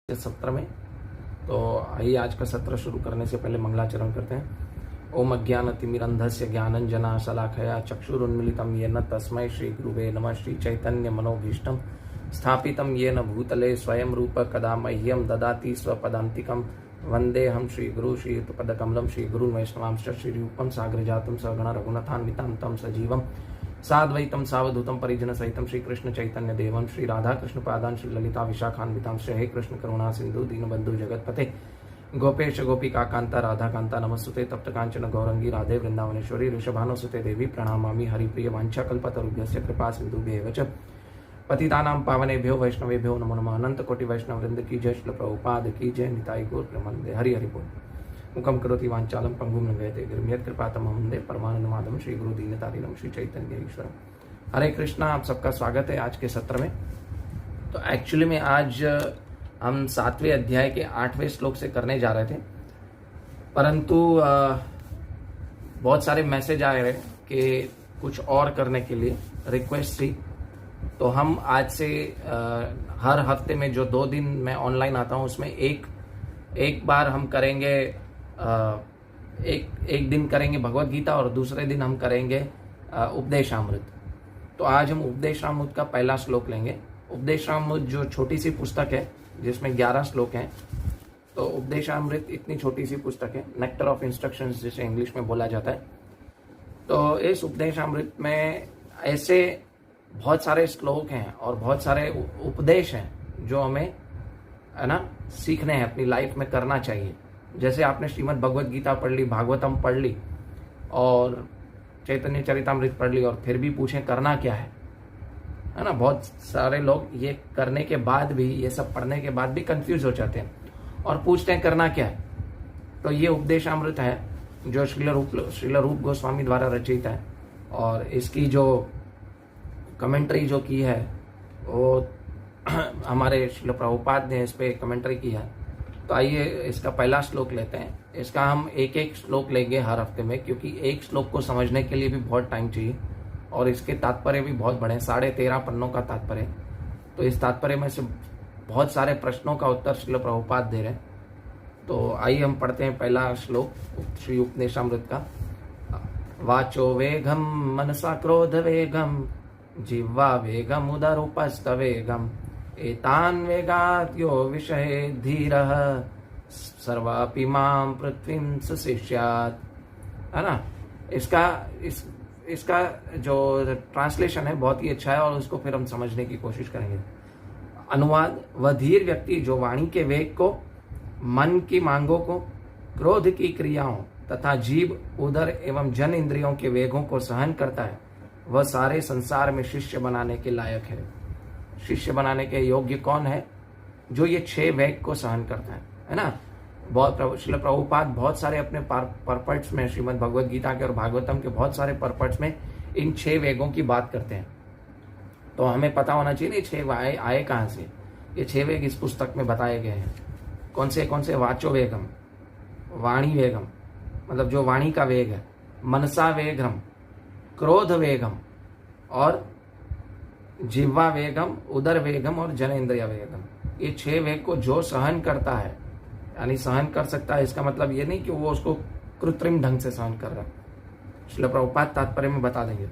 इस सत्र में। तो आइए आज का सत्र शुरू करने से पहले मंगलाचरण करते हैं। ओम अज्ञानतिमिरन्धस्य ज्ञानंजना शलाखया चक्षुरुन्मीलितं येन तस्मै श्री गुरुवे नमः। श्री चैतन्य मनोभीष्टं स्थापितं येन भूतले स्वयं रूप कदा मह्यं ददाति स्वपदान्तिकं। वन्देऽहं श्री गुरु श्रीयुतपदकमलं श्री गुरुन् वैष्णवांश्च श्रीरूपं साग्रजातं सगण रघुनाथान्वितं तं सजीवं साद्वैतं सावधूतं परिजन सहितं श्री कृष्ण चैतन्य देवं श्री राधा कृष्ण पादान श्री ललिता विशाखान्वितां श्री हे कृष्ण करुणा सिंधु दीनबंधु जगतपते गोपेश गोपिका कांता राधा कांता नमस्तुते तप्त कांचन गौरंगी राधे वृंदावनेश्वरी ऋषभानुसुते देवी प्रणमामि हरिप्रिय वाञ्छाकल्पतरुभ्यश्च कृपा सिंधुभ्येव च पतितानां पावनेभ्यो वैष्णवेभ्यो नमो नमः। अनंत कोटि वैष्णव वृंद की जय, श्रील प्रभुपाद की जय, निताई गौर प्रेमानंदे। हरि हरि बोल। मुखम करोति वांचालं पंगुम लंघयते गिरिं यत्कृपातमहं वन्दे परमानन्दमाधवं श्री गुरु दीनतारिणं श्री चैतन्य ईश्वरं। हरे कृष्णा, आप सबका स्वागत है आज के सत्र में। तो एक्चुअली में आज हम 7वें अध्याय के 8वें श्लोक से करने जा रहे थे, परंतु बहुत सारे मैसेज आए रहे कि कुछ और करने के लिए रिक्वेस्ट थी। तो हम आज से हर हफ्ते में जो 2 दिन मैं ऑनलाइन आता हूँ उसमें एक बार हम करेंगे, एक दिन करेंगे भगवत गीता और दूसरे दिन हम करेंगे उपदेशामृत। तो आज हम उपदेशामृत का पहला श्लोक लेंगे। उपदेशामृत जो छोटी सी पुस्तक है जिसमें 11 श्लोक हैं। तो उपदेशामृत इतनी छोटी सी पुस्तक है, नेक्टर ऑफ इंस्ट्रक्शंस जिसे इंग्लिश में बोला जाता है। तो इस उपदेशामृत में ऐसे बहुत सारे श्लोक हैं और बहुत सारे उपदेश हैं जो हमें है ना सीखने हैं, अपनी लाइफ में करना चाहिए। जैसे आपने श्रीमद् भगवत गीता पढ़ ली, भागवतम पढ़ ली और चैतन्य चरितामृत पढ़ ली और फिर भी पूछें करना क्या है ना। बहुत सारे लोग ये करने के बाद भी, ये सब पढ़ने के बाद भी कंफ्यूज हो जाते हैं और पूछते हैं करना क्या है। तो ये उपदेशामृत है जो श्रील रूप गोस्वामी द्वारा रचित है और इसकी जो कमेंट्री जो की है वो हमारे श्रील प्रभुपाद ने इस पे कमेंट्री की है। तो आइए इसका पहला श्लोक लेते हैं। इसका हम एक श्लोक लेंगे हर हफ्ते में, क्योंकि एक श्लोक को समझने के लिए भी बहुत टाइम चाहिए और इसके तात्पर्य भी बहुत बड़े हैं, 13.5 पन्नों का तात्पर्य। तो इस तात्पर्य में से बहुत सारे प्रश्नों का उत्तर श्रील प्रभुपाद दे रहे हैं। तो आइए हम पढ़ते हैं पहला श्लोक श्री उपदेशामृत का। वाचो वेगम मनसा क्रोध वेगम जिह्वा वेगम उदरूपस्थ वेगम एतान वेगात् यो विषये धीरः सर्वापि मां पृथ्वीं सुशिष्यात्, है ना। इसका जो ट्रांसलेशन है बहुत ही अच्छा है और उसको फिर हम समझने की कोशिश करेंगे। अनुवाद: वह धीर व्यक्ति जो वाणी के वेग को, मन की मांगों को, क्रोध की क्रियाओं तथा जीव, उदर एवं जन इंद्रियों के वेगों को सहन करता है, वह सारे संसार में शिष्य बनाने के लायक है। शिष्य बनाने के योग्य कौन है? जो ये 6 वेग को सहन करता है ना। बहुत श्रील प्रभुपाद बहुत सारे अपने परपट्स में, श्रीमद् भगवत गीता के और भागवतम के बहुत सारे परपट्स में इन 6 वेगों की बात करते हैं। तो हमें पता होना चाहिए ये 6 आए कहाँ से। ये 6 वेग इस पुस्तक में बताए गए हैं। कौन से? वाचो वेगम, वाणी वेगम, मतलब जो वाणी का वेग है। मनसा वेगम, क्रोध वेगम, और जिह्वा वेगम, उदर वेगम और जनेन्द्रिय वेगम। ये 6 वेग को जो सहन करता है, यानी सहन कर सकता है, इसका मतलब ये नहीं कि वो उसको कृत्रिम ढंग से सहन कर रहा है। श्रील प्रभुपाद तात्पर्य में बता देंगे।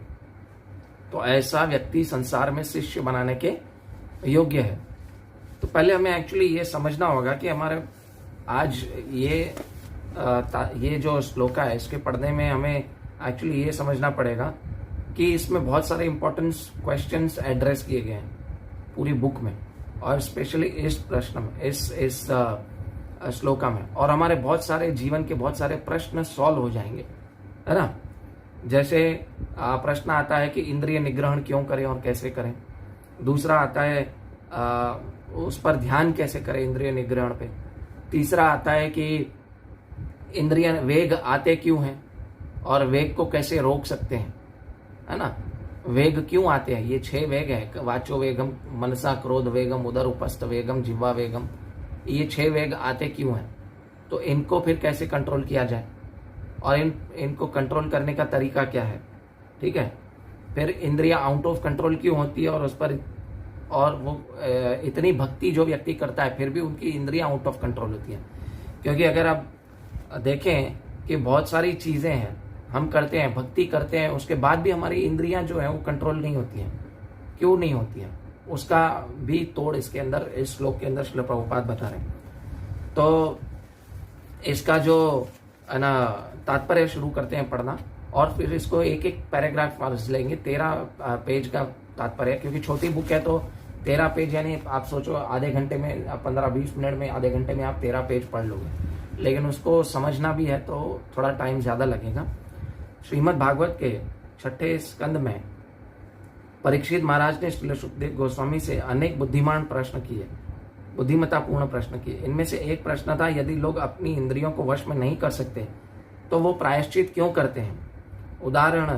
तो ऐसा व्यक्ति संसार में शिष्य बनाने के योग्य है। तो पहले हमें एक्चुअली ये समझना होगा कि हमारे आज ये जो श्लोका है इसके पढ़ने में हमें एक्चुअली ये समझना पड़ेगा कि इसमें बहुत सारे इंपॉर्टेंट क्वेश्चंस एड्रेस किए गए हैं पूरी बुक में, और स्पेशली इस प्रश्न में, इस श्लोका में। और हमारे बहुत सारे जीवन के बहुत सारे प्रश्न सॉल्व हो जाएंगे, है ना। जैसे प्रश्न आता है कि इंद्रिय निग्रहण क्यों करें और कैसे करें। दूसरा आता है उस पर ध्यान कैसे करें, इंद्रिय निग्रहण पे। तीसरा आता है कि इंद्रिय वेग आते क्यों हैं और वेग को कैसे रोक सकते हैं, है ना। वेग क्यों आते हैं? ये 6 वेग है। वाचो वेगम, मनसा क्रोध वेगम, उदर उपस्थ वेगम, जिह्वा वेगम। ये 6 वेग आते क्यों हैं? तो इनको फिर कैसे कंट्रोल किया जाए और इनको कंट्रोल करने का तरीका क्या है, ठीक है। फिर इंद्रियां आउट ऑफ कंट्रोल क्यों होती है और उस पर और वो इतनी भक्ति जो व्यक्ति करता है फिर भी उनकी इंद्रियां आउट ऑफ कंट्रोल होती हैं। क्योंकि अगर आप देखें कि बहुत सारी चीज़ें हैं हम करते हैं, भक्ति करते हैं, उसके बाद भी हमारी इंद्रियां जो है वो कंट्रोल नहीं होती हैं। क्यों नहीं होती हैं, उसका भी तोड़ इसके अंदर, इस श्लोक के अंदर श्रील प्रभुपाद बता रहे हैं। तो इसका जो है ना तात्पर्य शुरू करते हैं पढ़ना, और फिर इसको एक एक पैराग्राफ वाइज लेंगे। 13 पेज का तात्पर्य, क्योंकि छोटी बुक है तो 13 पेज यानी आप सोचो आधे घंटे में, 15-20 मिनट में, आधे घंटे में आप 13 पेज पढ़ लोगे, लेकिन उसको समझना भी है तो थोड़ा टाइम ज़्यादा लगेगा। श्रीमद् भागवत के 6ठे स्कंद में परीक्षित महाराज ने श्रील सुखदेव गोस्वामी से अनेक बुद्धिमान प्रश्न किए, बुद्धिमत्तापूर्ण प्रश्न किए। इनमें से एक प्रश्न था, यदि लोग अपनी इंद्रियों को वश में नहीं कर सकते तो वो प्रायश्चित क्यों करते हैं। उदाहरण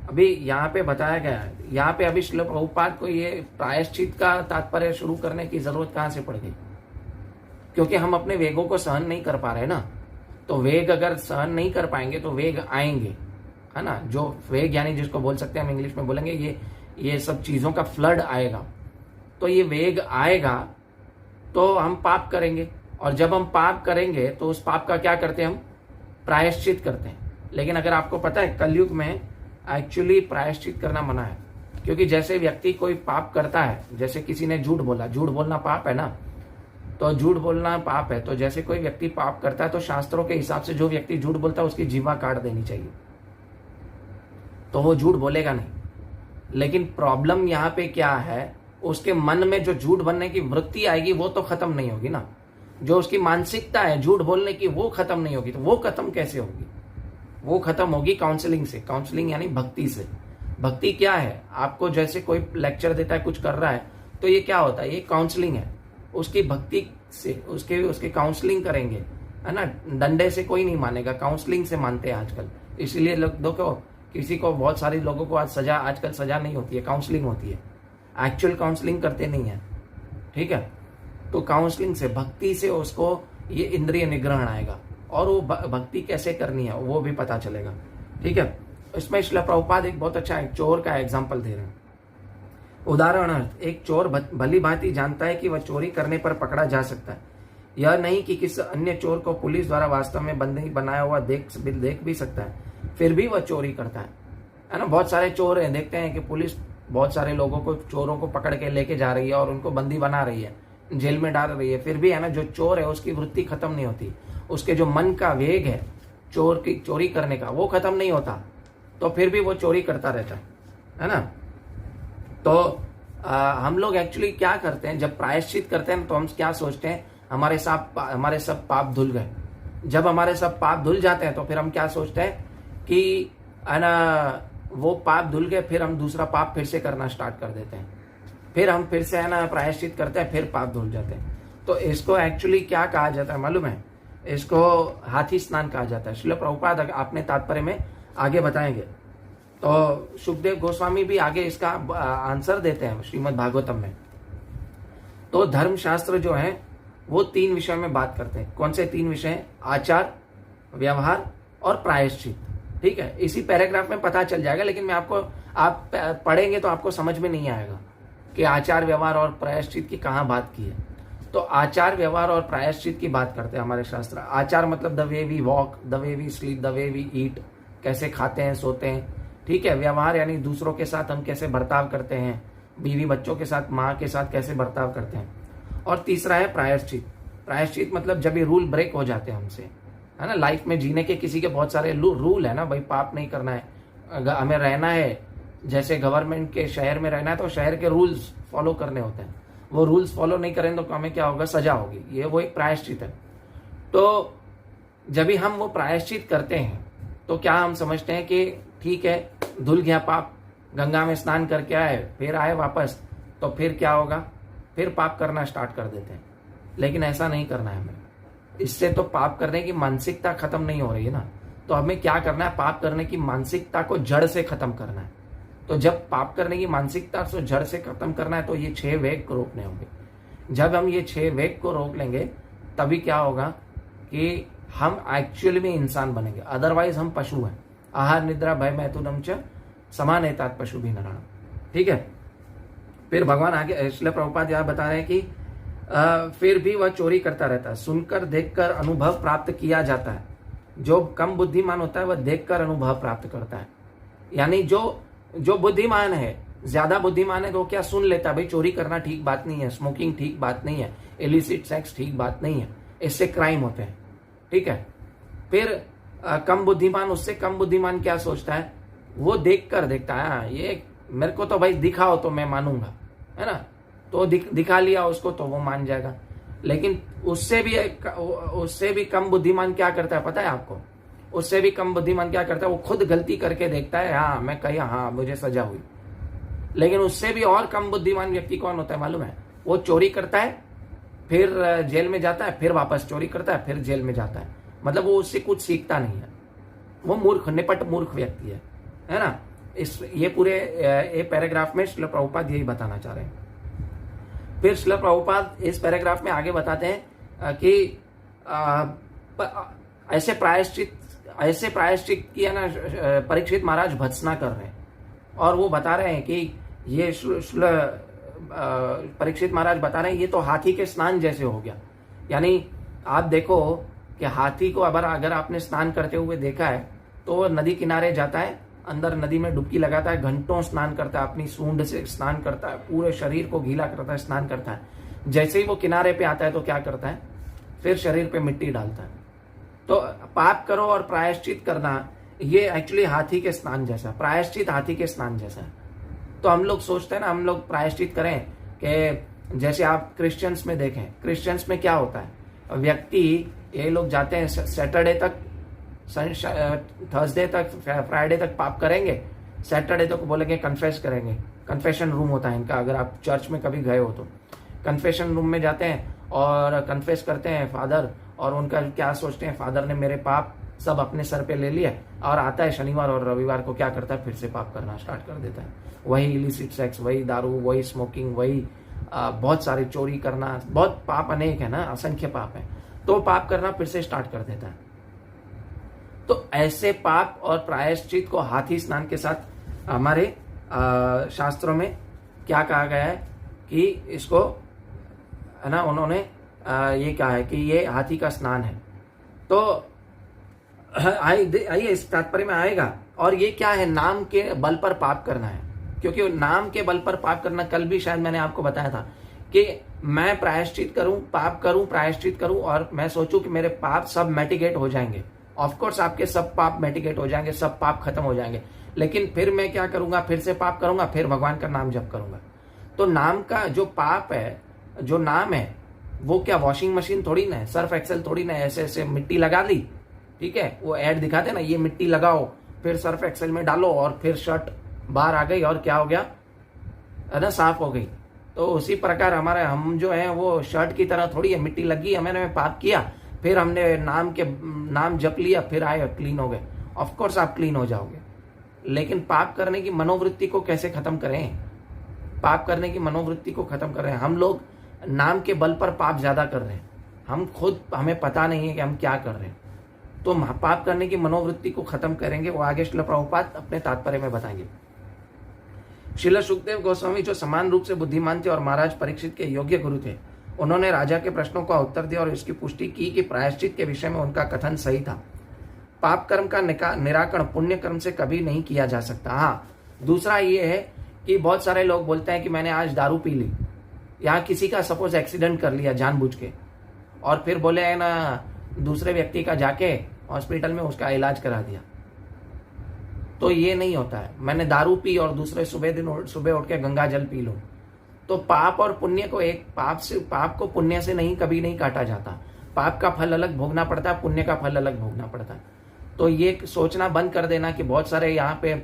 अभी यहाँ पे बताया गया है। यहाँ पे अभी श्रील प्रभुपाद को ये प्रायश्चित का तात्पर्य शुरू करने की जरूरत कहाँ से पड़ गई, क्योंकि हम अपने वेगों को सहन नहीं कर पा रहे ना। तो वेग अगर सहन नहीं कर पाएंगे तो वेग आएंगे, है ना। जो वेग यानी जिसको बोल सकते हैं हम इंग्लिश में बोलेंगे ये सब चीजों का फ्लड आएगा। तो ये वेग आएगा तो हम पाप करेंगे, और जब हम पाप करेंगे तो उस पाप का क्या करते हैं, हम प्रायश्चित करते हैं। लेकिन अगर आपको पता है कलयुग में एक्चुअली प्रायश्चित करना मना है, क्योंकि जैसे व्यक्ति कोई पाप करता है, जैसे किसी ने झूठ बोला, झूठ बोलना पाप है ना, तो झूठ बोलना पाप है। तो जैसे कोई व्यक्ति पाप करता है तो शास्त्रों के हिसाब से जो व्यक्ति झूठ बोलता है उसकी जीवा काट देनी चाहिए, तो वो झूठ बोलेगा नहीं। लेकिन प्रॉब्लम यहाँ पे क्या है, उसके मन में जो झूठ बोलने की वृत्ति आएगी वो तो खत्म नहीं होगी ना। जो उसकी मानसिकता है झूठ बोलने की वो खत्म नहीं होगी, तो वो खत्म कैसे होगी, वो खत्म होगी काउंसलिंग से। काउंसलिंग यानी भक्ति से। भक्ति क्या है, आपको जैसे कोई लेक्चर देता है, कुछ कर रहा है, तो ये क्या होता है, ये काउंसलिंग है। उसकी भक्ति से उसके काउंसलिंग करेंगे, है ना। डंडे से कोई नहीं मानेगा, काउंसलिंग से मानते हैं आजकल। इसीलिए लोग देखो, किसी को, बहुत सारे लोगों को आज आजकल सजा नहीं होती है, काउंसलिंग होती है। एक्चुअल काउंसलिंग करते नहीं है, ठीक है। तो काउंसलिंग से, भक्ति से उसको ये इंद्रिय निग्रहण आएगा, और वो भक्ति कैसे करनी है वो भी पता चलेगा, ठीक है। इसमें श्रील प्रभुपाद एक बहुत अच्छा एक चोर का एग्जाम्पल दे रहे हैं। उदाहरणार्थ, एक चोर भली भांति जानता है कि वह चोरी करने पर पकड़ा जा सकता है, यह नहीं कि किसी अन्य चोर को पुलिस द्वारा वास्तव में बंदी बनाया हुआ देख भी सकता है, फिर भी वह चोरी करता है ना। बहुत सारे चोर हैं, देखते हैं कि पुलिस बहुत सारे लोगों को, चोरों को पकड़ के लेके जा रही है और उनको बंदी बना रही है, जेल में डाल रही है, फिर भी है ना जो चोर है उसकी वृत्ति खत्म नहीं होती, उसके जो मन का वेग है चोरी करने का वो खत्म नहीं होता, तो फिर भी वो चोरी करता रहता है ना। तो हम लोग एक्चुअली क्या करते हैं, जब प्रायश्चित करते हैं तो हम क्या सोचते हैं, हमारे सब पाप धुल गए। जब हमारे सब पाप धुल जाते हैं तो फिर हम क्या सोचते हैं कि है ना वो पाप धुल गए, फिर हम दूसरा पाप फिर से करना स्टार्ट कर देते हैं, फिर हम फिर से है ना प्रायश्चित करते हैं, फिर पाप धुल जाते हैं। तो इसको एक्चुअली क्या कहा जाता है मालूम है, इसको हाथी स्नान कहा जाता है। श्रील प्रभुपाद अपने तात्पर्य में आगे बताएंगे। तो सुखदेव गोस्वामी भी आगे इसका आंसर देते हैं श्रीमद् भागवतम में। तो धर्मशास्त्र जो है वो 3 विषय में बात करते हैं। कौन से 3 विषय? आचार, व्यवहार और प्रायश्चित, ठीक है। इसी पैराग्राफ में पता चल जाएगा, लेकिन आप पढ़ेंगे तो आपको समझ में नहीं आएगा कि आचार, व्यवहार और प्रायश्चित की कहाँ बात की है। तो आचार, व्यवहार और प्रायश्चित की बात करते हैं हमारे शास्त्र। आचार मतलब the way we walk, the way we sleep, the way we eat, कैसे खाते हैं, सोते हैं, ठीक है। व्यवहार यानी दूसरों के साथ हम कैसे बर्ताव करते हैं, बीवी बच्चों के साथ, माँ के साथ कैसे बर्ताव करते हैं। और तीसरा है प्रायश्चित। प्रायश्चित मतलब जब ये रूल ब्रेक हो जाते हैं हमसे, है ना। लाइफ में जीने के किसी के बहुत सारे रूल है ना भाई, पाप नहीं करना है, हमें रहना है, जैसे गवर्नमेंट के शहर में रहना है तो शहर के रूल्स फॉलो करने होते हैं, वो रूल्स फॉलो नहीं करेंगे तो हमें क्या होगा, सजा होगी। ये वो एक प्रायश्चित है। तो जब भी हम वो प्रायश्चित करते हैं तो क्या हम समझते हैं कि ठीक है, धुल गया पाप, गंगा में स्नान करके आए, फिर आए वापस, तो फिर क्या होगा, फिर पाप करना स्टार्ट कर देते हैं। लेकिन ऐसा नहीं करना है हमें। इससे तो पाप करने की मानसिकता खत्म नहीं हो रही है ना। तो हमें क्या करना है, पाप करने की मानसिकता को जड़ से खत्म करना है। तो जब पाप करने की मानसिकता को जड़ से खत्म करना है तो ये 6 वेग को रोकने होंगे। जब हम ये 6 वेग को रोक लेंगे तभी क्या होगा कि हम एक्चुअली में इंसान बनेंगे, अदरवाइज हम पशु हैं। आहार निद्रा भय मैथुनम च समानेतात पशु भी नराणाम, ठीक है। फिर भगवान आगे श्रील प्रभुपाद यहाँ बता रहे हैं कि फिर भी वह चोरी करता रहता है। सुनकर देखकर अनुभव प्राप्त किया जाता है। जो कम बुद्धिमान होता है वह देखकर अनुभव प्राप्त करता है। यानी जो बुद्धिमान है, ज्यादा बुद्धिमान है, तो क्या सुन लेता है, भाई चोरी करना ठीक बात नहीं है, स्मोकिंग ठीक बात नहीं है, इलिसिट सेक्स ठीक बात नहीं है, इससे क्राइम होते हैं, ठीक है। फिर कम बुद्धिमान, उससे कम बुद्धिमान क्या सोचता है, वो देखकर देखता है, हाँ ये मेरे को तो भाई दिखाओ तो मैं मानूंगा, है ना, तो दिखा लिया उसको तो वो मान जाएगा। लेकिन उससे भी कम बुद्धिमान क्या करता है पता है आपको? उससे भी कम बुद्धिमान क्या करता है, वो खुद गलती करके देखता है, हाँ मैं कही, हाँ मुझे सजा हुई। लेकिन उससे भी और कम बुद्धिमान व्यक्ति कौन होता है मालूम है? वो चोरी करता है, फिर जेल में जाता है, फिर वापस चोरी करता है, फिर जेल में जाता है। मतलब वो उससे कुछ सीखता नहीं है, वो मूर्ख, निपट मूर्ख व्यक्ति है ना। ये पूरे ये पैराग्राफ में श्रील प्रभुपाद यही बताना चाह रहे हैं। फिर श्रील प्रभुपाद इस पैराग्राफ में आगे बताते हैं कि ऐसे प्रायश्चित किया ना परीक्षित महाराज भत्सना कर रहे हैं। और वो बता रहे हैं कि ये परीक्षित महाराज बता रहे हैं ये तो हाथी के स्नान जैसे हो गया। यानी आप देखो कि हाथी को अगर आपने स्नान करते हुए देखा है तो वो नदी किनारे जाता है, अंदर नदी में डुबकी लगाता है, घंटों स्नान करता है, अपनी सूंड से स्नान करता है, पूरे शरीर को गीला करता है, स्नान करता है। जैसे ही वो किनारे पे आता है तो क्या करता है, फिर शरीर पे मिट्टी डालता है। तो पाप करो और प्रायश्चित करना, ये एक्चुअली हाथी के स्नान जैसा, प्रायश्चित हाथी के स्नान जैसा है। तो हम लोग सोचते हैं ना, हम लोग प्रायश्चित करें कि जैसे आप क्रिश्चियंस में देखें, क्रिश्चियंस में क्या होता है, व्यक्ति ये लोग जाते हैं सैटरडे तक, थर्सडे तक, फ्राइडे तक पाप करेंगे, सैटरडे तक बोलेंगे कन्फेस करेंगे। कन्फेशन रूम होता है इनका, अगर आप चर्च में कभी गए हो तो कन्फेशन रूम में जाते हैं और कन्फेस करते हैं फादर, और उनका क्या सोचते हैं, फादर ने मेरे पाप सब अपने सर पे ले लिए, और आता है शनिवार और रविवार को क्या करता है, फिर से पाप करना स्टार्ट कर देता है। वही इलिसिट सेक्स, वही दारू, वही स्मोकिंग, वही बहुत सारी चोरी करना, बहुत पाप अनेक है ना, असंख्य पाप है, तो पाप करना फिर से स्टार्ट कर देता है। तो ऐसे पाप और प्रायश्चित को हाथी स्नान के साथ हमारे शास्त्रों में क्या कहा गया है कि इसको, है ना, उन्होंने ये कहा है कि ये हाथी का स्नान है। तो आइए इस तात्पर्य में आएगा। और ये क्या है, नाम के बल पर पाप करना है, क्योंकि नाम के बल पर पाप करना, कल भी शायद मैंने आपको बताया था कि मैं प्रायश्चित करूं, पाप करूं, प्रायश्चित करूं, और मैं सोचूं कि मेरे पाप सब मेटिगेट हो जाएंगे। ऑफ कोर्स आपके सब पाप मेटिगेट हो जाएंगे, सब पाप खत्म हो जाएंगे, लेकिन फिर मैं क्या करूंगा, फिर से पाप करूंगा, फिर भगवान का नाम जप करूंगा। तो नाम का जो पाप है, जो नाम है, वो क्या वॉशिंग मशीन थोड़ी ना है, सर्फ एक्सेल थोड़ी ना है, ऐसे ऐसे मिट्टी लगा दी, ठीक है, वो ऐड दिखाते ना, ये मिट्टी लगाओ, फिर सर्फ एक्सेल में डालो, और फिर शर्ट बाहर आ गई और क्या हो गया, है ना, साफ हो गई। तो उसी प्रकार हमारे हम जो है वो शर्ट की तरह थोड़ी है, मिट्टी लगी, हमने पाप किया, फिर हमने नाम जप लिया, फिर आए क्लीन हो गए। ऑफ कोर्स आप क्लीन हो जाओगे, लेकिन पाप करने की मनोवृत्ति को कैसे खत्म करें? पाप करने की मनोवृत्ति को खत्म कर रहे हैं हम लोग, नाम के बल पर पाप ज्यादा कर रहे हैं, हम खुद, हमें पता नहीं है कि हम क्या कर रहे हैं। तो पाप करने की मनोवृत्ति को खत्म करेंगे, वो आगे श्रील प्रभुपाद अपने तात्पर्य में बताएंगे। श्रील सुखदेव गोस्वामी जो समान रूप से बुद्धिमान थे और महाराज परीक्षित के योग्य गुरु थे, उन्होंने राजा के प्रश्नों का उत्तर दिया और इसकी पुष्टि की कि प्रायश्चित के विषय में उनका कथन सही था। पाप कर्म का निराकरण पुण्य कर्म से कभी नहीं किया जा सकता। हाँ, दूसरा ये है कि बहुत सारे लोग बोलते हैं कि मैंने आज दारू पी ली, या किसी का सपोज एक्सीडेंट कर लिया जानबूझ के, और फिर बोले है ना दूसरे व्यक्ति का जाके हॉस्पिटल में उसका इलाज करा दिया, तो ये नहीं होता है। मैंने दारू पी और दूसरे सुबह उठ के गंगा जल पी लूं, तो पाप और पुण्य को पाप को पुण्य से कभी नहीं काटा जाता। पाप का फल अलग भोगना पड़ता है, पुण्य का फल अलग भोगना पड़ता है। तो ये सोचना बंद कर देना कि बहुत सारे यहाँ पे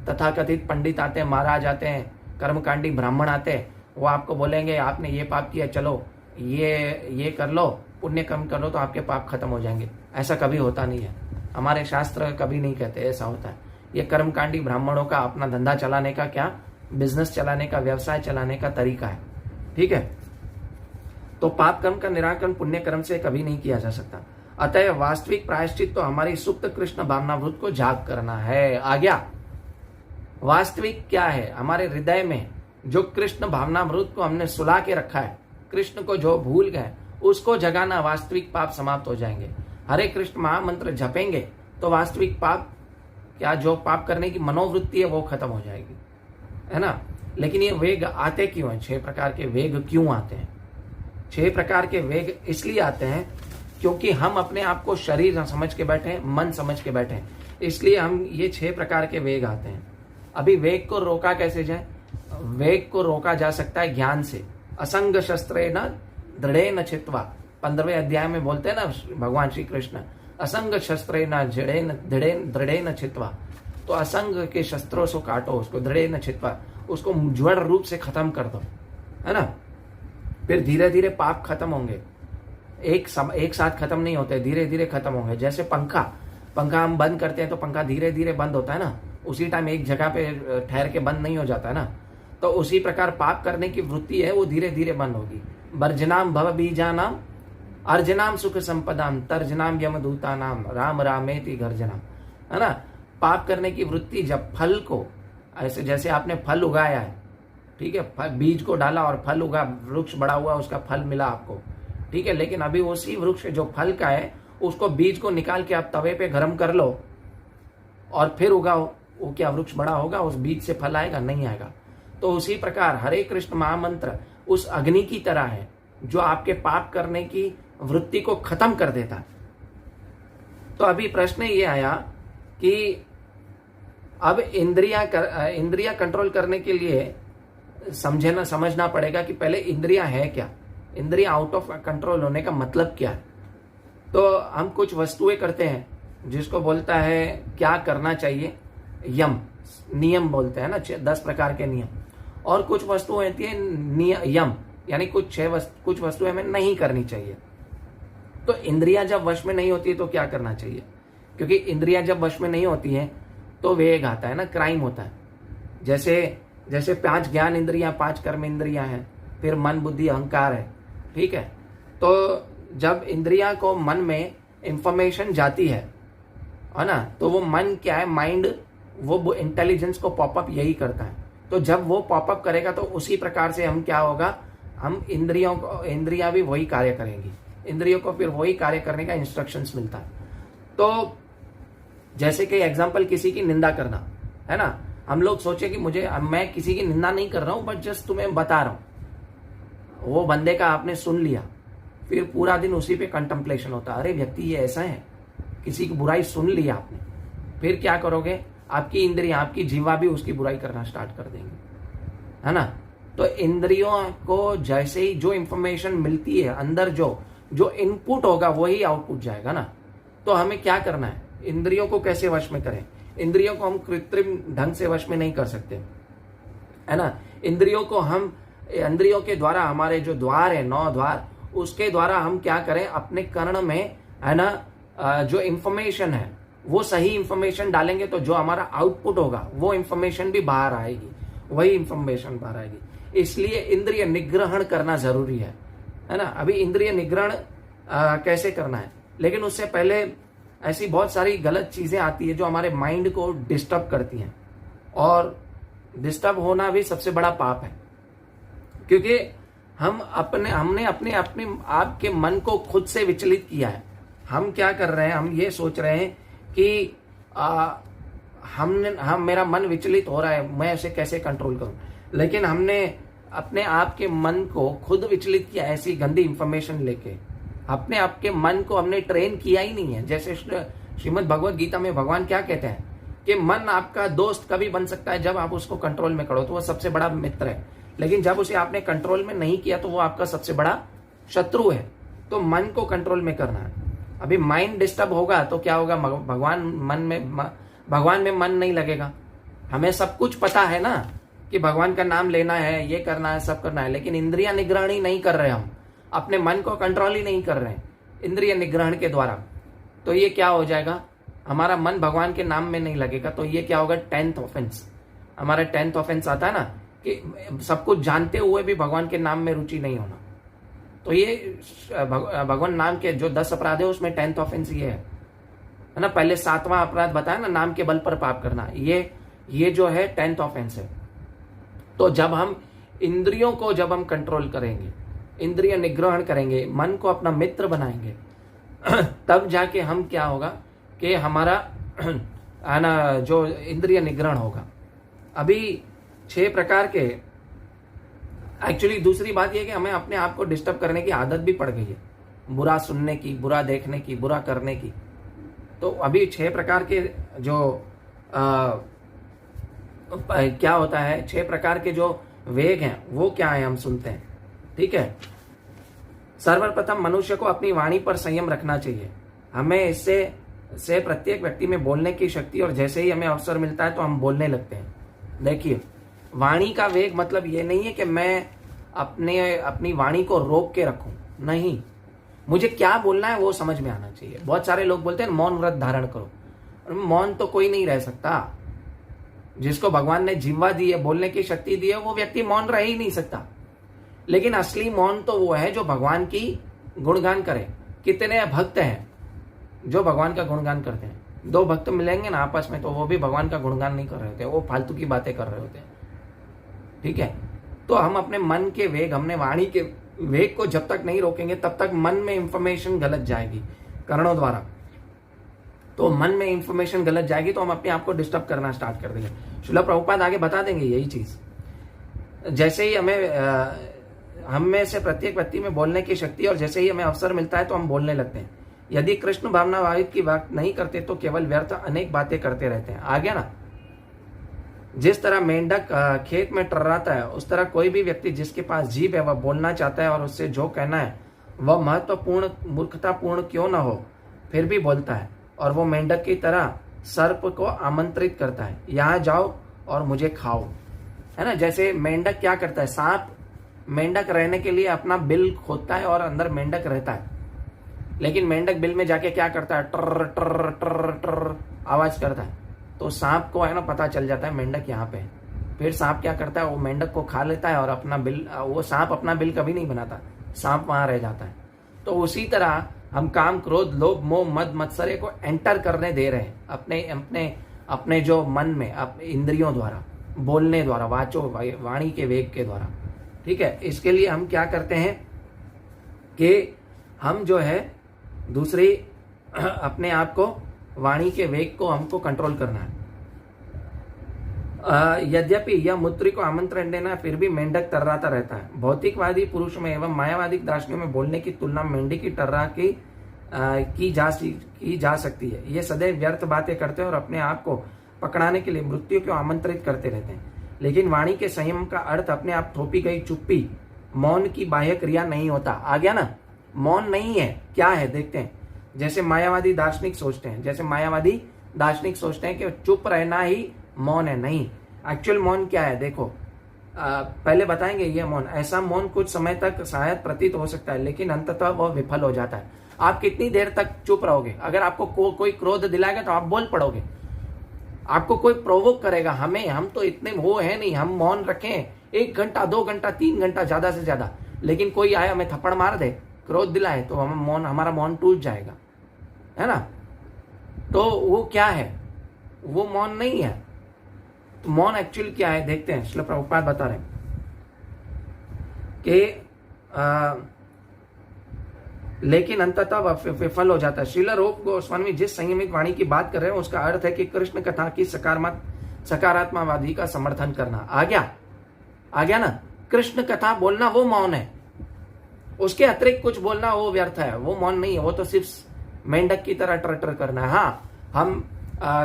तथाकथित पंडित आते हैं, महाराज आते हैं, कर्मकांडी ब्राह्मण आते हैं, वो आपको बोलेंगे आपने ये पाप किया, चलो ये कर लो, पुण्य कर्म कर लो तो आपके पाप खत्म हो जाएंगे। ऐसा कभी होता नहीं है, हमारे शास्त्र कभी नहीं कहते ऐसा होता है। ये कर्मकांडी ब्राह्मणों का अपना धंधा चलाने का, क्या बिजनेस चलाने का, व्यवसाय चलाने का तरीका है, ठीक है। तो पाप कर्म का निराकरण पुण्य कर्म से कभी नहीं किया जा सकता। अतः वास्तविक प्रायश्चित तो हमारी सुप्त कृष्ण भावनाभूत को जाग करना है। आ गया, वास्तविक क्या है, हमारे हृदय में जो कृष्ण भावनामृत को हमने सुला के रखा है, कृष्ण को जो भूल गए उसको जगाना, वास्तविक पाप समाप्त हो जाएंगे। हरे कृष्ण महामंत्र जपेंगे तो वास्तविक पाप, क्या जो पाप करने की मनोवृत्ति है वो खत्म हो जाएगी, है ना। लेकिन ये वेग आते क्यों हैं? 6 प्रकार के वेग क्यों आते हैं? 6 प्रकार के वेग इसलिए आते हैं क्योंकि हम अपने आप को शरीर समझ के बैठे हैं, मन समझ के बैठे हैं, इसलिए हम ये 6 प्रकार के वेग आते हैं। अभी वेग को रोका कैसे जाए? वेग को रोका जा सकता है ज्ञान से। असंग शस्त्रेण दृढ़ेन छित्त्वा, 15वें अध्याय में बोलते हैं ना भगवान श्री कृष्ण, असंग शस्त्रेण दृढ़ेन छित्त्वा। तो असंग के शस्त्रों से काटो उसको, दृढ़ेन छित्त्वा, उसको जड़ रूप से खत्म कर दो, है ना। फिर धीरे धीरे पाप खत्म होंगे। एक साथ खत्म नहीं होते, धीरे धीरे खत्म होंगे। जैसे पंखा हम बंद करते हैं तो पंखा धीरे धीरे बंद होता है ना, उसी टाइम एक जगह पे ठहर के बंद नहीं हो जाता है ना। तो उसी प्रकार पाप करने की वृत्ति है वो धीरे धीरे बंद होगी। वर्जनाम भव बीजानाम अर्जनाम सुख संपदाम तर्जनाम यमदूतानाम राम रामेति गर्जनाम, है ना। पाप करने की वृत्ति जब फल को, ऐसे जैसे आपने फल उगाया है, ठीक है, बीज को डाला और फल उगा, वृक्ष बड़ा हुआ, उसका फल मिला आपको, ठीक है। लेकिन अभी उसी वृक्ष जो फल का है उसको बीज को निकाल के आप तवे पे गर्म कर लो और फिर उगाओ, वो क्या वृक्ष बड़ा होगा? उस बीज से फल आएगा? नहीं आएगा। तो उसी प्रकार हरे कृष्ण महामंत्र उस अग्नि की तरह है जो आपके पाप करने की वृत्ति को खत्म कर देता है। तो अभी प्रश्न ये आया कि अब इंद्रियां कंट्रोल करने के लिए समझना पड़ेगा कि पहले इंद्रियां है क्या, इंद्रियां आउट ऑफ कंट्रोल होने का मतलब क्या है। तो हम कुछ वस्तुएं करते हैं जिसको बोलता है क्या करना चाहिए, नियम बोलते हैं ना, 10 प्रकार के नियम। और कुछ वस्तुएं होती है यम, यानी कुछ वस्तुएं हमें नहीं करनी चाहिए। तो इंद्रियां जब वश में नहीं होती है तो क्या करना चाहिए? क्योंकि इंद्रियां जब वश में नहीं होती हैं तो वेग आता है ना, क्राइम होता है। जैसे 5 ज्ञान इंद्रियां, 5 कर्म इंद्रियां हैं, फिर मन बुद्धि अहंकार है, ठीक है। तो जब इंद्रियां को मन में इंफॉर्मेशन जाती है ना, तो वो मन क्या है, माइंड, वो इंटेलिजेंस को पॉपअप यही करता है। तो जब वो पॉपअप करेगा तो उसी प्रकार से हम क्या होगा, हम इंद्रियां भी वही कार्य करेंगी, इंद्रियों को फिर वही कार्य करने का इंस्ट्रक्शंस मिलता है। तो जैसे कि एग्जांपल, किसी की निंदा करना, है ना। हम लोग सोचे कि मैं किसी की निंदा नहीं कर रहा हूं, बट जस्ट तुम्हें बता रहा हूं। वो बंदे का आपने सुन लिया, फिर पूरा दिन उसी पे कंटेम्पलेशन होता है, अरे व्यक्ति ये ऐसा है, किसी की बुराई सुन लिया आपने, फिर क्या करोगे? आपकी इंद्रियां, आपकी जीवा भी उसकी बुराई करना स्टार्ट कर देंगे, है ना। तो इंद्रियों को जैसे ही जो इंफॉर्मेशन मिलती है, अंदर जो इनपुट होगा वही आउटपुट जाएगा ना। तो हमें क्या करना है? इंद्रियों को कैसे वश में करें? इंद्रियों को हम कृत्रिम ढंग से वश में नहीं कर सकते, है ना। इंद्रियों के द्वारा हमारे जो द्वार है, 9 द्वार, उसके द्वारा हम क्या करें, अपने कर्ण में, है ना, जो इंफॉर्मेशन है वो सही इंफॉर्मेशन डालेंगे तो जो हमारा आउटपुट होगा वो इंफॉर्मेशन भी बाहर आएगी, वही इंफॉर्मेशन बाहर आएगी। इसलिए इंद्रिय निग्रहण करना जरूरी है ना। अभी इंद्रिय निग्रहण कैसे करना है, लेकिन उससे पहले ऐसी बहुत सारी गलत चीजें आती है जो हमारे माइंड को डिस्टर्ब करती हैं, और डिस्टर्ब होना भी सबसे बड़ा पाप है। क्योंकि हमने अपने आप के मन को खुद से विचलित किया है। हम क्या कर रहे हैं, हम ये सोच रहे हैं कि मेरा मन विचलित हो रहा है, मैं उसे कैसे कंट्रोल करूं। लेकिन हमने अपने आप के मन को खुद विचलित किया, ऐसी गंदी इंफॉर्मेशन लेके। अपने आप के मन को हमने ट्रेन किया ही नहीं है। जैसे श्रीमद् भगवत गीता में भगवान क्या कहते हैं कि मन आपका दोस्त कभी बन सकता है जब आप उसको कंट्रोल में करो, तो वो सबसे बड़ा मित्र है। लेकिन जब उसे आपने कंट्रोल में नहीं किया तो वो आपका सबसे बड़ा शत्रु है। तो मन को कंट्रोल में करना है। अभी माइंड डिस्टर्ब होगा तो क्या होगा, भगवान में मन नहीं लगेगा। हमें सब कुछ पता है ना कि भगवान का नाम लेना है, ये करना है, सब करना है, लेकिन इंद्रिया निग्रहण ही नहीं कर रहे, हम अपने मन को कंट्रोल ही नहीं कर रहे हैं इंद्रिय निग्रहण के द्वारा। तो ये क्या हो जाएगा, हमारा मन भगवान के नाम में नहीं लगेगा। तो ये क्या होगा, 10th ऑफेंस। हमारा 10th ऑफेंस आता है ना कि सब कुछ जानते हुए भी भगवान के नाम में रुचि नहीं होना। तो ये भगवान नाम के जो 10 अपराध है उसमें 10th ऑफेंस ये है ना। पहले 7वां अपराध बताया ना, नाम के बल पर पाप करना, ये जो है 10th ऑफेंस है। तो जब हम इंद्रियों को जब हम कंट्रोल करेंगे, इंद्रिय निग्रहण करेंगे, मन को अपना मित्र बनाएंगे, तब जाके हम क्या होगा कि हमारा आना जो इंद्रिय निग्रहण होगा। अभी 6 प्रकार के, एक्चुअली दूसरी बात यह कि हमें अपने आप को डिस्टर्ब करने की आदत भी पड़ गई है, बुरा सुनने की, बुरा देखने की, बुरा करने की। तो अभी 6 प्रकार के जो क्या होता है, 6 प्रकार के जो वेग हैं वो क्या है हम सुनते हैं। ठीक है, सर्वप्रथम मनुष्य को अपनी वाणी पर संयम रखना चाहिए। हमें इससे प्रत्येक व्यक्ति में बोलने की शक्ति, और जैसे ही हमें अवसर मिलता है तो हम बोलने लगते हैं। देखिए, वाणी का वेग मतलब ये नहीं है कि मैं अपनी वाणी को रोक के रखूं, नहीं, मुझे क्या बोलना है वो समझ में आना चाहिए। बहुत सारे लोग बोलते हैं मौन व्रत धारण करो, मौन तो कोई नहीं रह सकता। जिसको भगवान ने जिह्वा दी है, बोलने की शक्ति दी है, वो व्यक्ति मौन रह ही नहीं सकता। लेकिन असली मौन तो वो है जो भगवान की गुणगान करे। कितने भक्त हैं जो भगवान का गुणगान करते हैं? 2 भक्त मिलेंगे ना आपस में, तो वो भी भगवान का गुणगान नहीं कर रहे होते, वो फालतू की बातें कर रहे होते हैं। ठीक है, तो हम अपने मन के वेग, हमने वाणी के वेग को जब तक नहीं रोकेंगे तब तक मन में इंफॉर्मेशन गलत जाएगी कर्णों द्वारा। तो मन में इंफॉर्मेशन गलत जाएगी तो हम अपने आप को डिस्टर्ब करना स्टार्ट कर देंगे। श्रील प्रभुपाद आगे बता देंगे यही चीज। जैसे ही हम में से प्रत्येक व्यक्ति में बोलने की शक्ति, और जैसे ही हमें अवसर मिलता है तो हम बोलने लगते हैं। यदि कृष्ण भावनावाहित की बात नहीं करते तो केवल व्यर्थ अनेक बातें करते रहते हैं। आ गया ना? जिस तरह मेंढक खेत में टर्राता है, उस तरह कोई भी व्यक्ति जिसके पास जीभ है वह बोलना चाहता है, और उससे जो कहना है वह महत्वपूर्ण मूर्खतापूर्ण क्यों न हो, फिर भी बोलता है। और वो मेंढक की तरह सर्प को आमंत्रित करता है, यहाँ जाओ और मुझे खाओ, है ना। जैसे मेंढक क्या करता है, सांप मेंढक रहने के लिए अपना बिल खोदता है और अंदर मेंढक रहता है, लेकिन मेंढक बिल में जाके क्या करता है, टर टर टर टर आवाज करता है। तो सांप को है ना पता चल जाता है मेंढक यहाँ पे है। फिर सांप क्या करता है, वो मेंढक को खा लेता है और अपना बिल, वो सांप अपना बिल कभी नहीं बनाता, सांप वहां रह जाता है। तो उसी तरह हम काम, क्रोध, लोभ, मोह, मद, मत्सर्य को एंटर करने दे रहे हैं अपने अपने अपने जो मन में, अपने इंद्रियों द्वारा, बोलने द्वारा, वाणी के वेग के द्वारा। ठीक है, इसके लिए हम क्या करते हैं कि हम जो है दूसरी अपने आप को, वाणी के वेग को हमको कंट्रोल करना है। यद्यपि यह मूत्री को आमंत्रण देना, फिर भी मेंढक टर्राता रहता है। भौतिकवादी पुरुष में एवं मायावादी दार्शनिकों में बोलने की तुलना मेंढी की टर्रा की जा सकती है। ये सदैव व्यर्थ बातें करते हैं और अपने आप को पकड़ाने के लिए मृत्यु को आमंत्रित करते रहते हैं। लेकिन वाणी के संयम का अर्थ अपने आप थोपी गई चुप्पी, मौन की बाह्य क्रिया नहीं होता। आ गया ना? मौन नहीं है, क्या है देखते हैं। जैसे मायावादी दार्शनिक सोचते हैं कि चुप रहना ही मौन है, नहीं। एक्चुअल मौन क्या है देखो, पहले बताएंगे। ये मौन, ऐसा मौन कुछ समय तक शायद प्रतीत हो सकता है, लेकिन अंततः वह विफल हो जाता है। आप कितनी देर तक चुप रहोगे? अगर आपको कोई क्रोध दिलाएगा तो आप बोल पड़ोगे। आपको कोई प्रोवोक करेगा, हम तो इतने वो है नहीं, हम मौन रखें 1 घंटा 2 घंटा 3 घंटा ज्यादा से ज्यादा, लेकिन कोई आए हमें थप्पड़ मार दे, क्रोध दिलाए, तो हमारा मौन टूट जाएगा, है ना। तो वो क्या है, वो मौन नहीं है। तो मौन एक्चुअल क्या है देखते हैं। श्रील प्रभुपाद बता रहे हैं कि लेकिन अंततः विफल हो जाता है। श्रील रूप गोस्वामी जिस संयमित वाणी की बात कर रहे हैं उसका अर्थ है कि कृष्ण कथा की सकारात्मकवादी का समर्थन करना। आ गया ना? कृष्ण कथा बोलना वो मौन है, उसके अतिरिक्त कुछ बोलना वो व्यर्थ है, वो मौन नहीं है। वो तो सिर्फ मेंढक की तरह ट्रटर करना है। हाँ, हम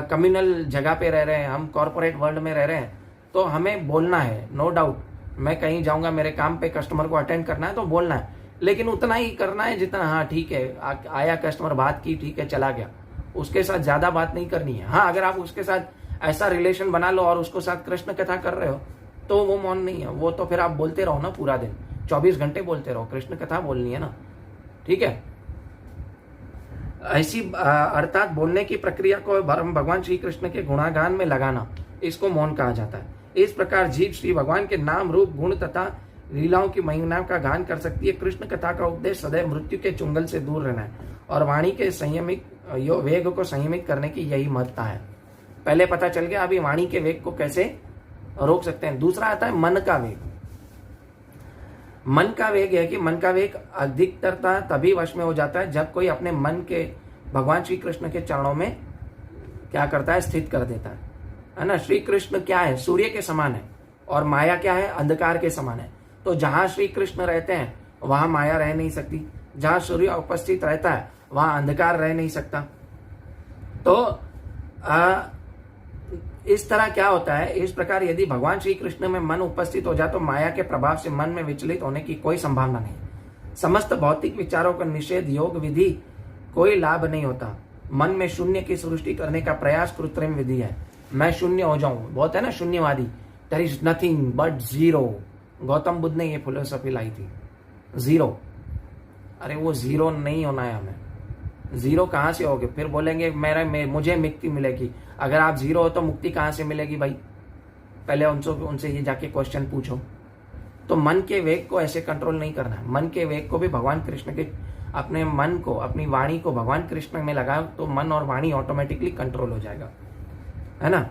कम्युनल जगह पे रह रहे हैं, हम कॉर्पोरेट वर्ल्ड में रह रहे हैं, तो हमें बोलना है, नो डाउट। मैं कहीं जाऊंगा, मेरे काम पे कस्टमर को अटेंड करना है तो बोलना है, लेकिन उतना ही करना है जितना, हाँ ठीक है, आया कस्टमर, बात की, ठीक है, चला गया, उसके साथ ज्यादा बात नहीं करनी है। हाँ, अगर आप उसके साथ ऐसा रिलेशन बना लो और उसको साथ कृष्ण कथा कर रहे हो तो वो मौन नहीं है, वो तो फिर आप बोलते रहो ना, पूरा दिन 24 घंटे बोलते रहो, कृष्ण कथा बोलनी है ना। ठीक है, ऐसी अर्थात बोलने की प्रक्रिया को भगवान श्री कृष्ण के गुणागान में लगाना, इसको मौन कहा जाता है। इस प्रकार जीव श्री भगवान के नाम, रूप, गुण तथा लीलाओं की महिमा का गान कर सकती है। कृष्ण कथा का उपदेश सदैव मृत्यु के चुंगल से दूर रहना है और वाणी के संयमित वेग को संयमित करने की यही महत्ता है। पहले पता चल गया, अभी वाणी के वेग को कैसे रोक सकते हैं। दूसरा आता है मन का वेग। मन का वेग है कि मन का वेग अधिकतरता तभी वश में हो जाता है जब कोई अपने मन के भगवान श्री कृष्ण के चरणों में क्या करता है, स्थित कर देता है ना। श्री कृष्ण क्या है, सूर्य के समान है, और माया क्या है, अंधकार के समान है। तो जहां श्री कृष्ण रहते हैं वहां माया रह नहीं सकती, जहां सूर्य उपस्थित रहता है वहां अंधकार रह नहीं सकता। तो इस तरह क्या होता है, इस प्रकार यदि भगवान श्री कृष्ण में मन उपस्थित हो जाए तो माया के प्रभाव से मन में विचलित होने की कोई संभावना नहीं। समस्त भौतिक विचारों का निषेध योग विधि कोई लाभ नहीं होता। मन में शून्य की सृष्टि करने का प्रयास कृत्रिम विधि है। मैं शून्य हो जाऊं, बहुत है ना शून्यवादी, there is nothing but zero. Gautam Buddha ने ये फिलोसफी लाई थी, जीरो। अरे वो जीरो नहीं होना है हमें। जीरो कहां से होगे, फिर बोलेंगे मुझे मुक्ति मिलेगी। अगर आप जीरो हो तो मुक्ति कहां से मिलेगी भाई, पहले उनसे ये जाके क्वेश्चन पूछो। तो मन के वेग को ऐसे कंट्रोल नहीं करना है। मन के वेग को भी भगवान कृष्ण के, अपने मन को, अपनी वाणी को भगवान कृष्ण में लगाओ तो मन और वाणी ऑटोमेटिकली कंट्रोल हो जाएगा, है ना।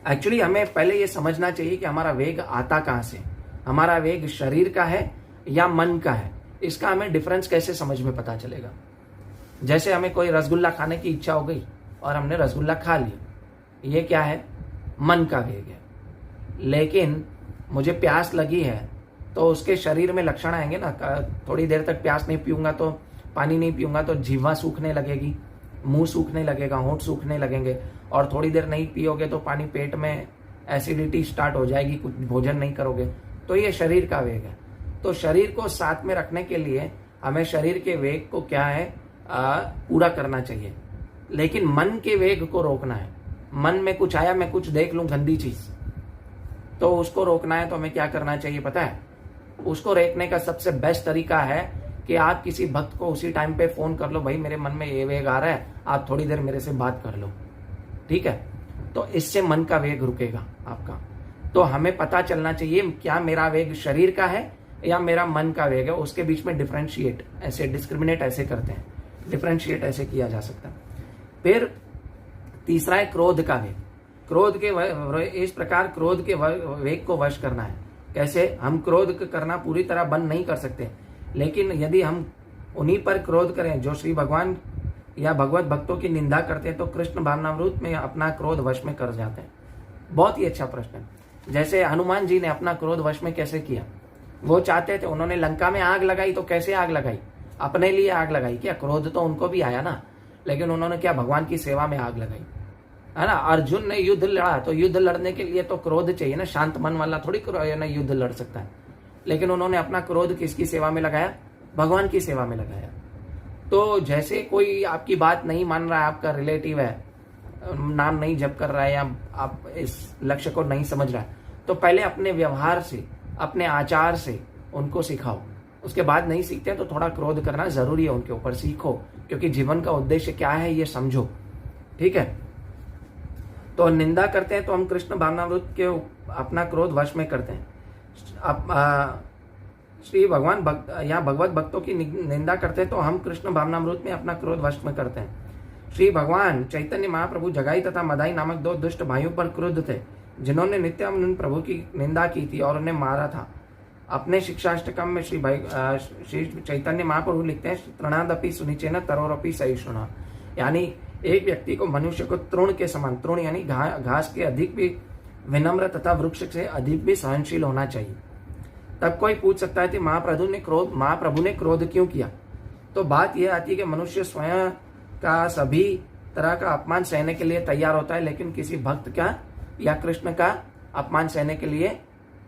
एक्चुअली हमें पहले ये समझना चाहिए कि हमारा वेग आता कहां से। हमारा वेग शरीर का है या मन का है, इसका हमें डिफरेंस कैसे समझ में पता चलेगा। जैसे हमें कोई रसगुल्ला खाने की इच्छा हो गई और हमने रसगुल्ला खा लिया, ये क्या है, मन का वेग है। लेकिन मुझे प्यास लगी है तो उसके शरीर में लक्षण आएंगे ना। थोड़ी देर तक प्यास नहीं पीऊंगा तो, पानी नहीं पीऊंगा तो जीवा सूखने लगेगी, मुंह सूखने लगेगा, होंठ सूखने लगेंगे, और थोड़ी देर नहीं पियोगे तो पानी पेट में एसिडिटी स्टार्ट हो जाएगी, कुछ भोजन नहीं करोगे। तो ये शरीर का वेग है। तो शरीर को साथ में रखने के लिए हमें शरीर के वेग को क्या है, पूरा करना चाहिए। लेकिन मन के वेग को रोकना है। मन में कुछ आया, मैं कुछ देख लूं गंदी चीज, तो उसको रोकना है तो हमें क्या करना चाहिए पता है। उसको रोकने का सबसे बेस्ट तरीका है कि आप किसी भक्त को उसी टाइम पे फोन कर लो, भाई मेरे मन में ये वेग आ रहा है, आप थोड़ी देर मेरे से बात कर लो, ठीक है। तो इससे मन का वेग रुकेगा आपका। तो हमें पता चलना चाहिए क्या मेरा वेग शरीर का है या मेरा मन का वेग है। उसके बीच में डिफरेंशिएट, ऐसे डिस्क्रिमिनेट ऐसे करते हैं, डिफरेंशिएट ऐसे किया जा सकता है। फिर तीसरा है क्रोध का वेग। क्रोध के इस प्रकार क्रोध के वेग को वश करना है। कैसे, हम क्रोध करना पूरी तरह बंद नहीं कर सकते, लेकिन यदि हम उन्हीं पर क्रोध करें जो श्री भगवान या भगवत भक्तों की निंदा करते हैं तो कृष्ण भावनामृत में अपना क्रोध वश में कर जाते हैं। बहुत ही अच्छा प्रश्न है। जैसे हनुमान जी ने अपना क्रोध वश में कैसे किया, वो चाहते थे, उन्होंने लंका में आग लगाई तो कैसे आग लगाई, अपने लिए आग लगाई क्या, क्रोध तो उनको भी आया ना, लेकिन उन्होंने क्या, भगवान की सेवा में आग लगाई, है ना। अर्जुन ने युद्ध लड़ा तो युद्ध लड़ने के लिए तो क्रोध चाहिए ना, शांत मन वाला थोड़ी ना युद्ध लड़ सकता है। लेकिन उन्होंने अपना क्रोध किसकी सेवा में लगाया, भगवान की सेवा में लगाया। तो जैसे कोई आपकी बात नहीं मान रहा है, आपका रिलेटिव है, नाम नहीं जप कर रहा है या आप इस लक्ष्य को नहीं समझ रहा है, तो पहले अपने व्यवहार से, अपने आचार से उनको सिखाओ। उसके बाद नहीं सीखते तो थोड़ा क्रोध करना जरूरी है, उनके ऊपर सीखो, क्योंकि जीवन का उद्देश्य क्या है ये समझो, ठीक है। तो निंदा करते हैं तो हम कृष्ण भावनामृत के अपना क्रोध वश में करते हैं। श्री भगवान भक्त या भगवत भक्तों की निंदा करते हैं तो हम कृष्ण भावनामृत में अपना क्रोध वश में करते हैं। श्री भगवान चैतन्य महाप्रभु जगाई तथा मदाई नामक दो दुष्ट भाइयों पर क्रुद्ध थे, जिन्होंने नित्यानंद प्रभु की निंदा की थी और उन्हें मारा था। अपने शिक्षाष्टकम में श्री चैतन्य महाप्रभु लिखते हैं, तृणादपि सुनिचेन तरोरपि सहिष्णुना, यानी एक व्यक्ति को, मनुष्य को तृण के समान, तृण यानी घास के अधिक भी विनम्र तथा वृक्ष से अधिक भी सहनशील होना चाहिए। तब कोई पूछ सकता है कि महाप्रभु ने क्रोध क्यों किया। तो बात यह आती है कि मनुष्य स्वयं का सभी तरह का अपमान सहने के लिए तैयार होता है, लेकिन किसी भक्त का या कृष्ण का अपमान सहने के लिए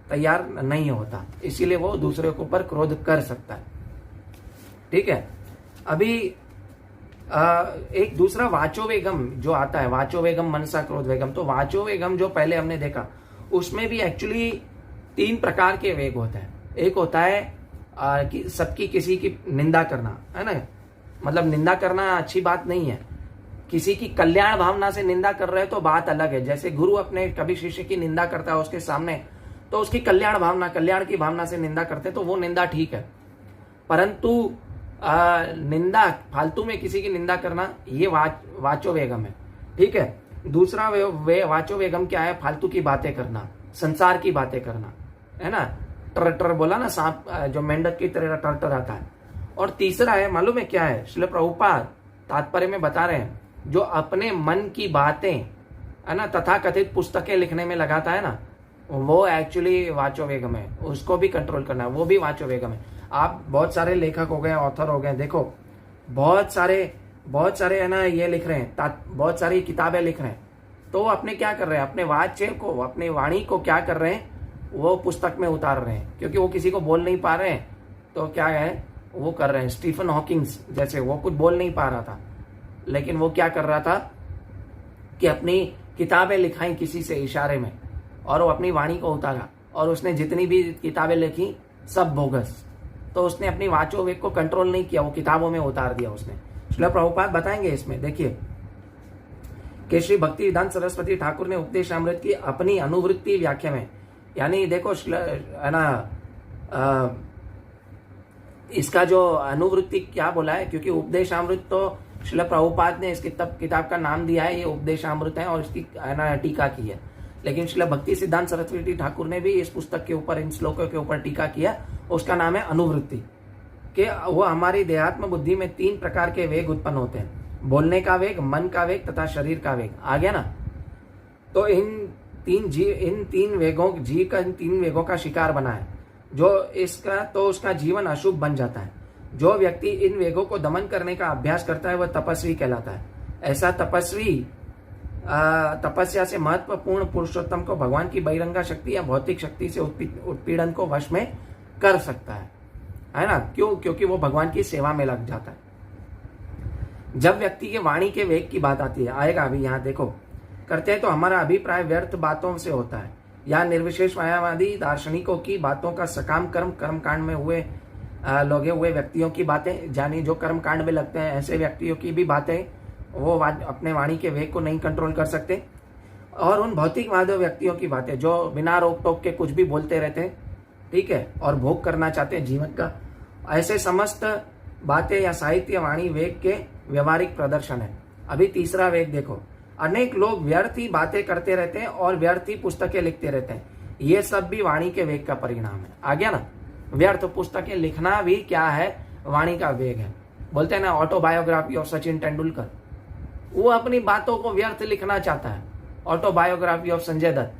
तैयार नहीं होता, इसीलिए वो दूसरे के ऊपर क्रोध कर सकता है, ठीक है। अभी एक दूसरा वाचो वेगम जो आता है, वाचो वेगम मनसा क्रोध वेगम। तो वाचो वेगम जो पहले हमने देखा, उसमें भी एक्चुअली 3 प्रकार के वेग होते हैं। एक होता है कि सबकी किसी की निंदा करना, है ना, मतलब निंदा करना अच्छी बात नहीं है। किसी की कल्याण भावना से निंदा कर रहे हो तो बात अलग है। जैसे गुरु अपने कभी शिष्य की निंदा करता है उसके सामने, तो उसकी कल्याण की भावना से निंदा करते तो वो निंदा ठीक है। परंतु निंदा, फालतू में किसी की निंदा करना, ये वाचो वेगम है, ठीक है। दूसरा वाचो वेगम क्या है, फालतू की बातें करना, संसार की बातें करना, है ना। टर बोला ना, सांप जो मेंढक की तरह टर आता है। और तीसरा है, मालूम है क्या है? श्रील प्रभुपाद तात्पर्य में बता रहे हैं, जो अपने मन की बातें है ना तथाकथित पुस्तकें लिखने में लगाता है ना, वो एक्चुअली वाचो वेगम है, उसको भी कंट्रोल करना है, वो भी वाचो वेगम है। आप बहुत सारे लेखक हो गए, ऑथर हो गए, देखो बहुत सारे है ना ये लिख रहे हैं, बहुत सारी किताबें लिख रहे हैं, तो अपने क्या कर रहे हैं, अपने वाच्य को, अपने वाणी को क्या कर रहे हैं, वो पुस्तक में उतार रहे हैं, क्योंकि वो किसी को बोल नहीं पा रहे हैं, तो क्या है वो कर रहे हैं। स्टीफन हॉकिंग्स जैसे, वो कुछ बोल नहीं पा रहा था, लेकिन वो क्या कर रहा था कि अपनी किताबें लिखाई किसी से इशारे में, और वो अपनी वाणी को उतारा, और उसने जितनी भी किताबें लिखी सब बोगस। तो उसने अपनी वाचो वेग को कंट्रोल नहीं किया, वो किताबों में उतार दिया उसने। श्रील प्रभुपाद बताएंगे इसमें, देखिए कि श्री भक्ति वेदांत सरस्वती ठाकुर ने उपदेश अमृत की अपनी अनुवृत्ति व्याख्या में, यानी देखो है ना इसका जो अनुवृत्ति क्या बोला है, क्योंकि उपदेश अमृत तो श्रील प्रभुपाद ने इस किताब का नाम दिया है, ये उपदेश अमृत है, और इसकी है ना टीका की है। लेकिन श्रील भक्ति सिद्धांत सरस्वती ठाकुर ने भी इस पुस्तक के ऊपर, इन श्लोकों के ऊपर टीका किया, उसका नाम है अनुवृत्ति। कि वो हमारी देहात्म बुद्धि में 3 प्रकार के वेग उत्पन्न होते हैं, बोलने का वेग, मन का वेग तथा शरीर का वेग। आ गया ना? तो इन तीन वेगों, जीव का इन 3 वेगों का शिकार बना है जो इसका, तो उसका जीवन अशुभ बन जाता है। जो व्यक्ति इन वेगों को दमन करने का अभ्यास करता है वह तपस्वी कहलाता है। ऐसा तपस्वी तपस्या से महत्वपूर्ण पुरुषोत्तम को भगवान की बहिरंगा शक्ति या भौतिक शक्ति से उत्पीड़न को वश में कर सकता है ना? क्यों? क्योंकि वो भगवान की सेवा में लग जाता है। जब व्यक्ति के वाणी के वेग की बात आती है, आएगा अभी यहाँ देखो, करते हैं तो हमारा अभिप्राय व्यर्थ बातों से होता है या निर्विशेष मायावादी दार्शनिकों की बातों का सकाम कर्मकांड में हुए लगे हुए व्यक्तियों की बातें, जानी जो कर्मकांड में लगते हैं, ऐसे व्यक्तियों की भी बातें वो अपने वाणी के वेग को नहीं कंट्रोल कर सकते। और उन भौतिकवादी व्यक्तियों की बातें जो बिना रोक टोक के कुछ भी बोलते रहते हैं, ठीक है, और भोग करना चाहते हैं जीवन का, ऐसे समस्त बातें या साहित्य वाणी वेग के व्यवहारिक प्रदर्शन है। अभी तीसरा वेग देखो, अनेक लोग व्यर्थ ही बातें करते रहते हैं और व्यर्थ ही पुस्तकें लिखते रहते हैं, ये सब भी वाणी के वेग का परिणाम है। आ गया ना? व्यर्थ पुस्तकें लिखना भी क्या है? वाणी का वेग है। बोलते हैं ना ऑटोबायोग्राफी ऑफ सचिन तेंदुलकर, वो अपनी बातों को व्यर्थ लिखना चाहता है। ऑटोबायोग्राफी ऑफ संजय दत्त,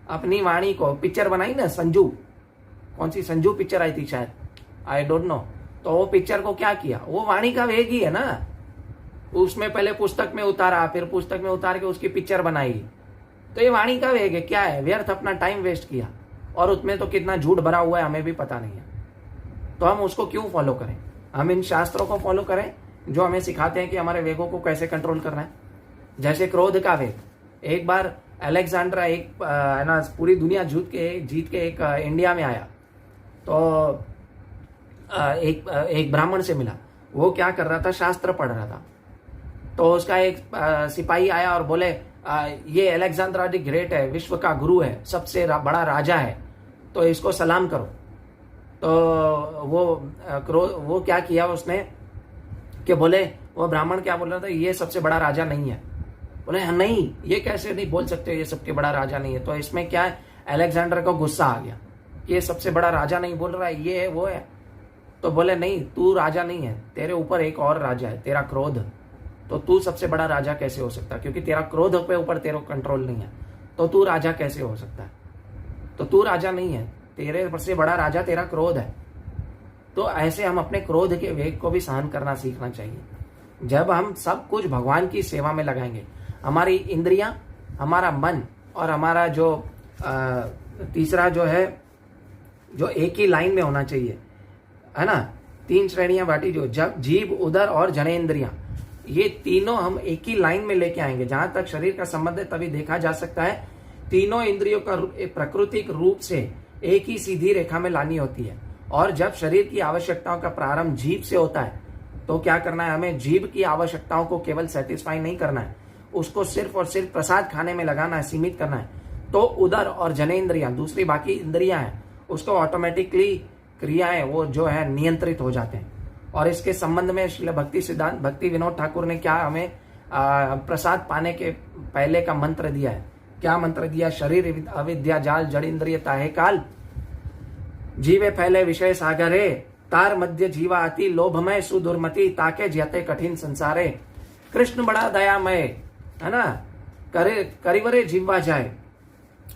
अपनी वाणी को, पिक्चर बनाई ना संजू, कौन सी संजू पिक्चर आई थी शायद, आई डोंट नो, तो वो पिक्चर को क्या किया? वो वाणी का वेग ही है ना। उसमें पहले पुस्तक में उतारा, फिर पुस्तक में उतार के उसकी पिक्चर बनाई, तो ये वाणी का वेग है। क्या है? व्यर्थ अपना टाइम वेस्ट किया, और उसमें तो कितना झूठ भरा हुआ है हमें भी पता नहीं है। तो हम उसको क्यों फॉलो करें? हम इन शास्त्रों को फॉलो करें जो हमें सिखाते हैं कि हमारे वेगों को कैसे कंट्रोल करना है। जैसे क्रोध का वेग, एक बार अलेक्जेंडर एक है ना पूरी दुनिया जीत के एक इंडिया में आया, तो एक ब्राह्मण से मिला। वो क्या कर रहा था? शास्त्र पढ़ रहा था। तो उसका एक सिपाही आया और बोले ये अलेक्जेंडर द ग्रेट है, विश्व का गुरु है, सबसे बड़ा राजा है, तो इसको सलाम करो। तो वो क्या किया उसने कि बोले, वो ब्राह्मण क्या बोल रहा था, ये सबसे बड़ा राजा नहीं है। बोले हाँ नहीं, ये कैसे नहीं बोल सकते, ये सबसे बड़ा राजा नहीं है। तो इसमें क्या है, अलेक्जेंडर को गुस्सा आ गया, ये सबसे बड़ा राजा नहीं बोल रहा है, ये है वो है। तो बोले नहीं, तू राजा नहीं है, तेरे ऊपर एक और राजा है, तेरा क्रोध। तो तू सबसे बड़ा राजा कैसे हो सकता है? क्योंकि तेरा क्रोध पे ऊपर तेरा कंट्रोल नहीं है, तो तू राजा कैसे हो सकता है? तो तू राजा नहीं है, तेरे से बड़ा राजा तेरा क्रोध है। तो ऐसे हम अपने क्रोध के वेग को भी सहन करना सीखना चाहिए। जब हम सब कुछ भगवान की सेवा में लगाएंगे, हमारी इंद्रियां, हमारा मन और हमारा जो तीसरा जो है, जो एक ही लाइन में होना चाहिए, है ना? 3 श्रेणियां बांटी, जो जब जीव, उदर और जनेंद्रियां, ये तीनों हम एक ही लाइन में लेके आएंगे। जहां तक शरीर का संबंध है तभी देखा जा सकता है, तीनों इंद्रियों का प्राकृतिक रूप से एक ही सीधी रेखा में लानी होती है। और जब शरीर की आवश्यकताओं का प्रारंभ जीभ से होता है, तो क्या करना है? हमें जीभ की आवश्यकताओं को केवल सेटिस्फाई नहीं करना है, उसको सिर्फ और सिर्फ प्रसाद खाने में लगाना है, सीमित करना है। तो उदर और जनेंद्रियां, दूसरी बाकी इंद्रियां हैं, उसको ऑटोमेटिकली क्रियाएं वो जो है नियंत्रित हो जाते हैं। और इसके संबंध में श्रील भक्ति विनोद ठाकुर ने क्या हमें प्रसाद पाने के पहले का मंत्र दिया है। क्या मंत्र दिया? शरीर अविद्या जाल जड़ इंद्रिय ताहे काल, जीवे फैले विषय सागरे, तार मध्य जीवा अति लोभमय सुदुर्मति, ताके जयते कठिन संसारे। कृष्ण बड़ा दयामय है ना, करिवरे जीवा जाए,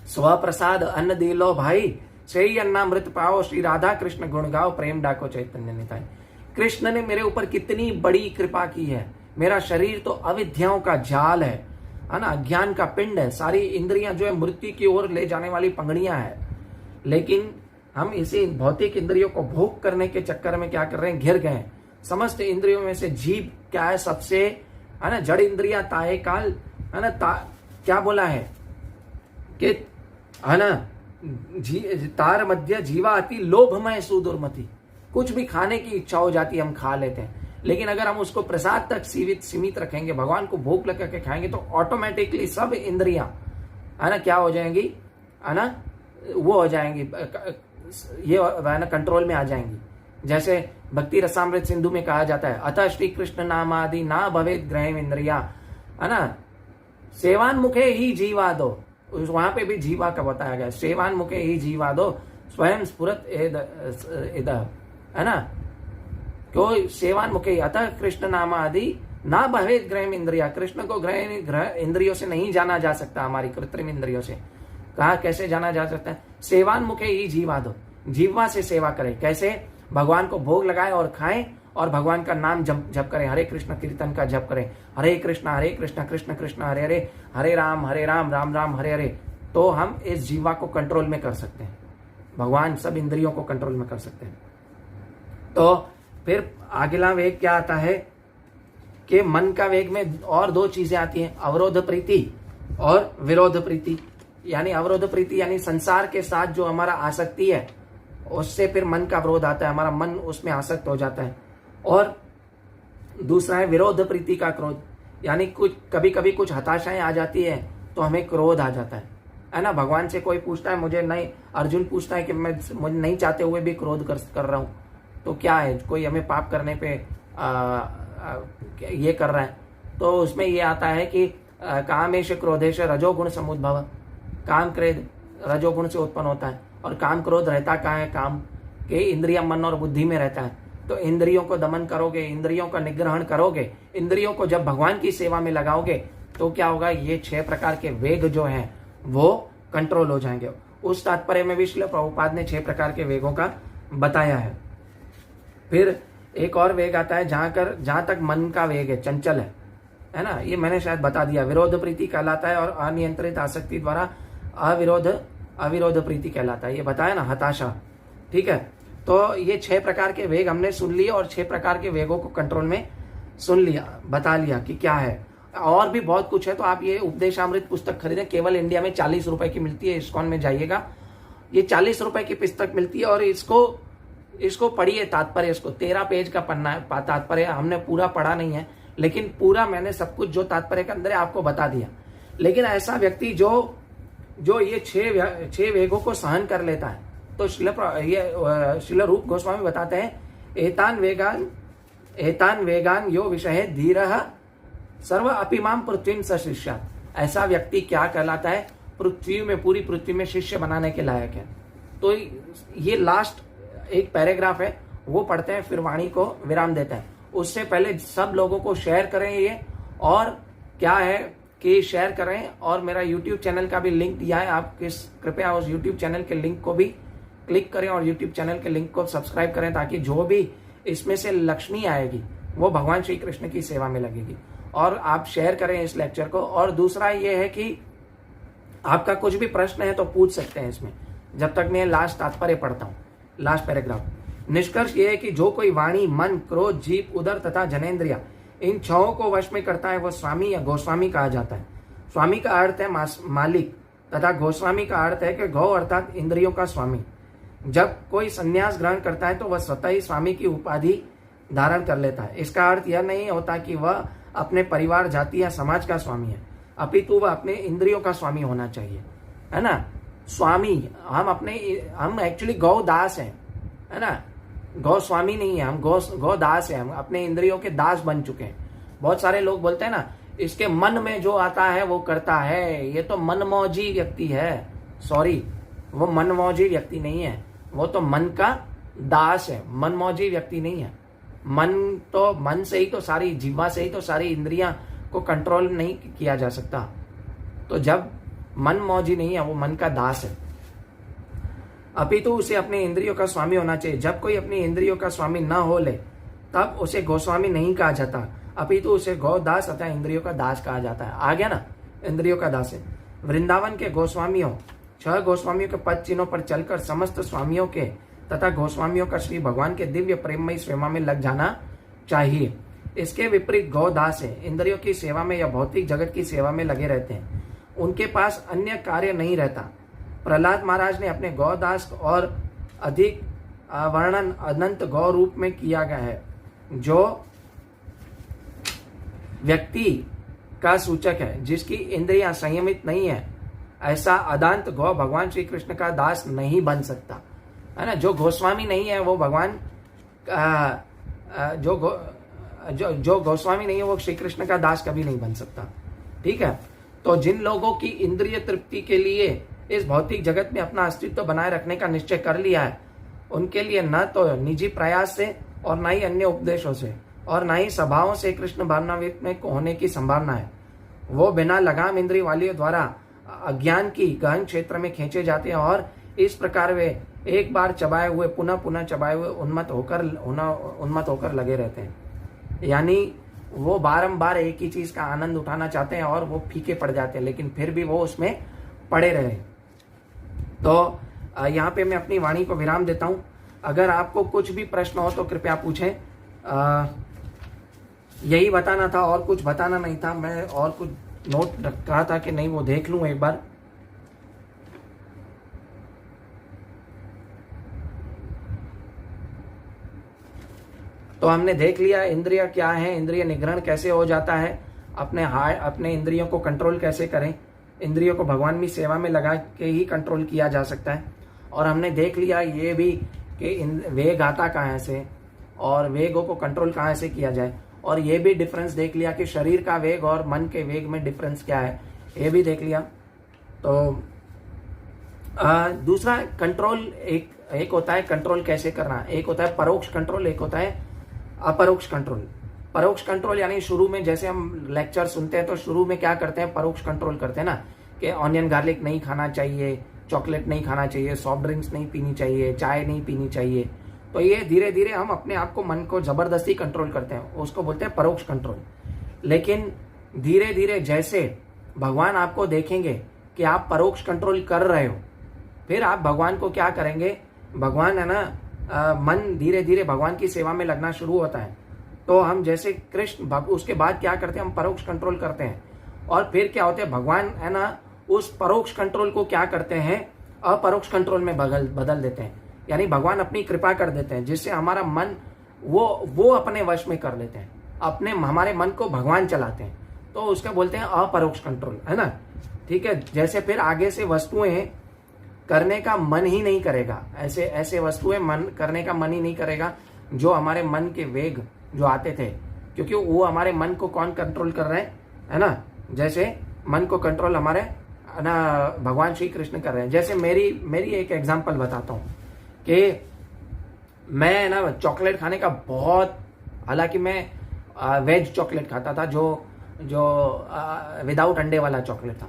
स्वप्रसाद अन्न दिलो भाई, सही अन्नामृत पाओ, श्री राधा कृष्ण गुण गाओ, प्रेम डाको चैतन्य निताय। कृष्ण ने मेरे ऊपर कितनी बड़ी कृपा की है। मेरा शरीर तो अविद्याओं का जाल है ना, अज्ञान का पिंड है, सारी इंद्रियां जो है मृत्यु की ओर ले जाने वाली पंगड़ियां है, लेकिन हम इसी भौतिक इंद्रियों को भोग करने के चक्कर में क्या कर रहे हैं, घिर गए हैं। समस्त इंद्रियों में से जीभ क्या है, सबसे है ना जड़ इंद्रिया ताए काल है ना, क्या बोला है कि है ना, तार मध्य जीवा अति लोभमय सुदुर्मति, कुछ भी खाने की इच्छा हो जाती है हम खा लेते हैं, लेकिन अगर हम उसको प्रसाद तक सीमित रखेंगे, भगवान को भूख लगा के खाएंगे, तो ऑटोमेटिकली सब इंद्रियां है ना क्या हो जाएंगी, है ना वो हो जाएंगी, ये है ना कंट्रोल में आ जाएंगी। जैसे भक्ति रसामृत सिंधु में कहा जाता है, अतः श्री कृष्ण नाम आदि ना भवेद ग्रह इंद्रिया, है ना, सेवान मुखे ही जीवा दो, वहां पे भी जीवा का बताया गया, सेवान मुखे ही जीवा दो, स्वयं स्फुरत है ना, क्यों सेवान मुखे, अतः कृष्ण नाम आदि ना भवेद ग्रह इंद्रिया, कृष्ण को ग्रह इंद्रियों से नहीं जाना जा सकता, हमारी कृत्रिम इंद्रियों से। कहा कैसे जाना जा सकता है, सेवान मुखे ही जीवा दो, जीवा से सेवा करें, कैसे, भगवान को भोग लगाए और खाएं, और भगवान का नाम जप करें, हरे कृष्ण कीर्तन का जप करें, हरे कृष्ण कृष्ण कृष्ण हरे हरे, हरे राम राम राम हरे हरे, तो हम इस जीवा को कंट्रोल में कर सकते हैं, भगवान सब इंद्रियों को कंट्रोल में कर सकते हैं। तो फिर अगला वेग क्या आता है कि मन का वेग में और दो चीजें आती हैं, अवरोध प्रीति और विरोध प्रीति। यानी अवरोध प्रीति यानी संसार के साथ जो हमारा आसक्ति है, उससे फिर मन का विरोध आता है, हमारा मन उसमें आसक्त हो जाता है। और दूसरा है विरोध प्रीति का क्रोध, यानी कुछ कभी कभी कुछ हताशाएं आ जाती है तो हमें क्रोध आ जाता है ना। भगवान से कोई पूछता है, मुझे नहीं, अर्जुन पूछता है कि मैं मुझे नहीं चाहते हुए भी क्रोध कर रहा हूं, तो क्या है, कोई हमें पाप करने पे ये कर रहा है, तो उसमें ये आता है कि कामेश क्रोधेश रजोगुण समुद्भव, काम क्रोध रजोगुण से उत्पन्न होता है, और काम क्रोध रहता कहाँ है, काम के इंद्रिया मन और बुद्धि में रहता है। तो इंद्रियों को दमन करोगे, इंद्रियों का निग्रहण करोगे, इंद्रियों को जब भगवान की सेवा में लगाओगे, तो क्या होगा, ये 6 प्रकार के वेग जो हैं वो कंट्रोल हो जाएंगे। उस तात्पर्य में भी श्रील प्रभुपाद ने 6 प्रकार के वेगों का बताया है। फिर एक और वेग आता है जहां तक मन का वेग है, चंचल है ना, ये मैंने शायद बता दिया, विरोध प्रीति कहलाता है, और अनियंत्रित आसक्ति द्वारा अविरोध प्रीति कहलाता है, ये बताया ना, हताशा। ठीक है, तो ये 6 प्रकार के वेग हमने सुन लिए, और 6 प्रकार के वेगों को कंट्रोल में सुन लिया, बता लिया कि क्या है। और भी बहुत कुछ है, तो आप ये उपदेशामृत पुस्तक खरीदें, केवल इंडिया में 40 रुपए की मिलती है, इस्कॉन में जाइएगा, ये 40 रुपए की पुस्तक मिलती है, और इसको पढ़िए, तात्पर्य, इसको 13 पेज का पढ़ना है तात्पर्य, हमने पूरा पढ़ा नहीं है, लेकिन पूरा मैंने सब कुछ जो तात्पर्य के अंदर है आपको बता दिया। लेकिन ऐसा व्यक्ति जो ये 6 वेगों को सहन कर लेता है, तो श्रील रूप गोस्वामी बताते हैं, एतान वेगान यो विषय धीरः सर्व अपिमाम पृथ्वी सशिष्यात्, ऐसा व्यक्ति क्या कहलाता है, पूरी पृथ्वी में शिष्य बनाने के लायक है। तो ये लास्ट एक पैराग्राफ है, वो पढ़ते हैं, फिर वाणी को विराम देते हैं। उससे पहले सब लोगों को शेयर करें ये, और क्या है कि शेयर करें, और मेरा YouTube चैनल का भी लिंक दिया है, आप कृपया उस YouTube चैनल के लिंक को भी क्लिक करें, और YouTube चैनल के लिंक को सब्सक्राइब करें, ताकि जो भी इसमें से लक्ष्मी आएगी वो भगवान श्री कृष्ण की सेवा में लगेगी। और आप शेयर करें इस लेक्चर को। और दूसरा ये है कि आपका कुछ भी प्रश्न है तो पूछ सकते हैं इसमें, जब तक मैं लास्ट तात्पर्य पढ़ता हूँ, लास्ट पैराग्राफ। निष्कर्ष ये है कि जो कोई वाणी, मन, क्रोध, जीभ, उदर तथा जनेन्द्रिया, इन 6 को वश में करता है, वह स्वामी या गोस्वामी कहा जाता है। स्वामी का अर्थ है मालिक, तथा गोस्वामी का अर्थ है कि गौ अर्थात इंद्रियों का स्वामी। जब कोई संन्यास ग्रहण करता है तो वह स्वतः ही स्वामी की उपाधि धारण कर लेता है। इसका अर्थ यह नहीं होता कि वह अपने परिवार, जाति या समाज का स्वामी है, अपितु वह अपने इंद्रियों का स्वामी होना चाहिए, है ना। स्वामी हम एक्चुअली गौ दास हैं, है ना, गौ स्वामी नहीं है, हम गौ दास है, हम अपने इंद्रियों के दास बन चुके हैं। बहुत सारे लोग बोलते हैं ना, इसके मन में जो आता है वो करता है, ये तो मनमौजी व्यक्ति है। सॉरी, वो मनमौजी व्यक्ति नहीं है, वो तो मन का दास है, मनमौजी व्यक्ति नहीं है। मन से ही तो सारी, जीवा से ही तो सारी इंद्रियां को कंट्रोल नहीं किया जा सकता। तो जब मन मौजी नहीं है, वो मन का दास है। अपितु उसे अपने इंद्रियों का स्वामी होना चाहिए। जब कोई अपनी इंद्रियों का स्वामी न हो ले तब उसे गोस्वामी नहीं कहा जाता, अपितु उसे गौदास अतः इंद्रियों का दास कहा जाता है। आ गया ना, इंद्रियों का दास है। वृंदावन के गोस्वामियों, 6 गोस्वामियों के पद चिन्हों पर चलकर समस्त स्वामियों के तथा गोस्वामियों का श्री भगवान के दिव्य प्रेममयी सेवा में लग जाना चाहिए। इसके विपरीत गौदास है, इंद्रियों की सेवा में या भौतिक जगत की सेवा में लगे रहते हैं, उनके पास अन्य कार्य नहीं रहता। प्रहलाद महाराज ने अपने गौदास और अधिक वर्णन अनंत गौ रूप में किया गया है, जो व्यक्ति का सूचक है जिसकी इंद्रियां संयमित नहीं है। ऐसा अदांत गौ भगवान श्री कृष्ण का दास नहीं बन सकता, है ना। जो गोस्वामी नहीं है वो भगवान जो गोस्वामी नहीं है वो श्री कृष्ण का दास कभी नहीं बन सकता। ठीक है। तो जिन लोगों की इंद्रिय तृप्ति के लिए इस भौतिक जगत में अपना अस्तित्व बनाए रखने का निश्चय कर लिया है, उनके लिए न तो निजी प्रयास से और न ही अन्य उपदेशों से और न ही सभाओं से कृष्ण भावनावित में होने की संभावना है। वो बिना लगाम इंद्रिय वालियों द्वारा अज्ञान की गहन क्षेत्र में खींचे जाते हैं और इस प्रकार वे एक बार चबाए हुए पुनः पुनः चबाए हुए उन्मत्त होकर लगे रहते हैं। यानी वो बारंबार एक ही चीज का आनंद उठाना चाहते हैं और वो फीके पड़ जाते हैं, लेकिन फिर भी वो उसमें पड़े रहे। तो यहाँ पे मैं अपनी वाणी को विराम देता हूँ। अगर आपको कुछ भी प्रश्न हो तो कृपया पूछें। यही बताना था और कुछ बताना नहीं था। मैं और कुछ नोट रखा था कि नहीं, वो देख लूं एक बार। तो हमने देख लिया इंद्रिय क्या है, इंद्रिय निग्रहण कैसे हो जाता है, अपने इंद्रियों को कंट्रोल कैसे करें, इंद्रियों को भगवान की सेवा में लगा के ही कंट्रोल किया जा सकता है। और हमने देख लिया ये भी कि वेग आता कहाँ से और वेगों को कंट्रोल कहाँ से किया जाए, और ये भी डिफरेंस देख लिया कि शरीर का वेग और मन के वेग में डिफरेंस क्या है, ये भी देख लिया। तो दूसरा कंट्रोल, एक होता है कंट्रोल कैसे करना, एक होता है परोक्ष कंट्रोल, एक होता है अपरोक्ष कंट्रोल। परोक्ष कंट्रोल यानी शुरू में जैसे हम लेक्चर सुनते हैं तो शुरू में क्या करते हैं, परोक्ष कंट्रोल करते हैं ना, कि ऑनियन गार्लिक नहीं खाना चाहिए, चॉकलेट नहीं खाना चाहिए, सॉफ्ट ड्रिंक्स नहीं पीनी चाहिए, चाय नहीं पीनी चाहिए। तो ये धीरे धीरे हम अपने आप को, मन को जबरदस्ती कंट्रोल करते हैं, उसको बोलते हैं परोक्ष कंट्रोल। लेकिन धीरे धीरे जैसे भगवान आपको देखेंगे कि आप परोक्ष कंट्रोल कर रहे हो, फिर आप भगवान को क्या करेंगे, भगवान है ना, मन धीरे धीरे भगवान की सेवा में लगना शुरू होता है। तो हम जैसे कृष्ण, उसके बाद क्या करते हैं, हम परोक्ष कंट्रोल करते हैं, और फिर क्या होता है, भगवान है ना उस परोक्ष कंट्रोल को क्या करते हैं, अपरोक्ष कंट्रोल में बदल देते हैं। यानी भगवान अपनी कृपा कर देते हैं जिससे हमारा मन वो अपने वश में कर लेते हैं, हमारे मन को भगवान चलाते हैं। तो उसका बोलते हैं अपरोक्ष कंट्रोल, है ना। ठीक है। जैसे फिर आगे से वस्तुएं करने का मन ही नहीं करेगा, ऐसे वस्तुएं मन करने का मन ही नहीं करेगा जो हमारे मन के वेग जो आते थे, क्योंकि वो हमारे मन को कौन कंट्रोल कर रहे हैं, है ना। जैसे मन को कंट्रोल हमारे ना भगवान श्री कृष्ण कर रहे हैं। जैसे मेरी एक एग्जांपल बताता हूँ कि मैं ना चॉकलेट खाने का बहुत, हालांकि मैं वेज चॉकलेट खाता था जो विदाउट अंडे वाला चॉकलेट था,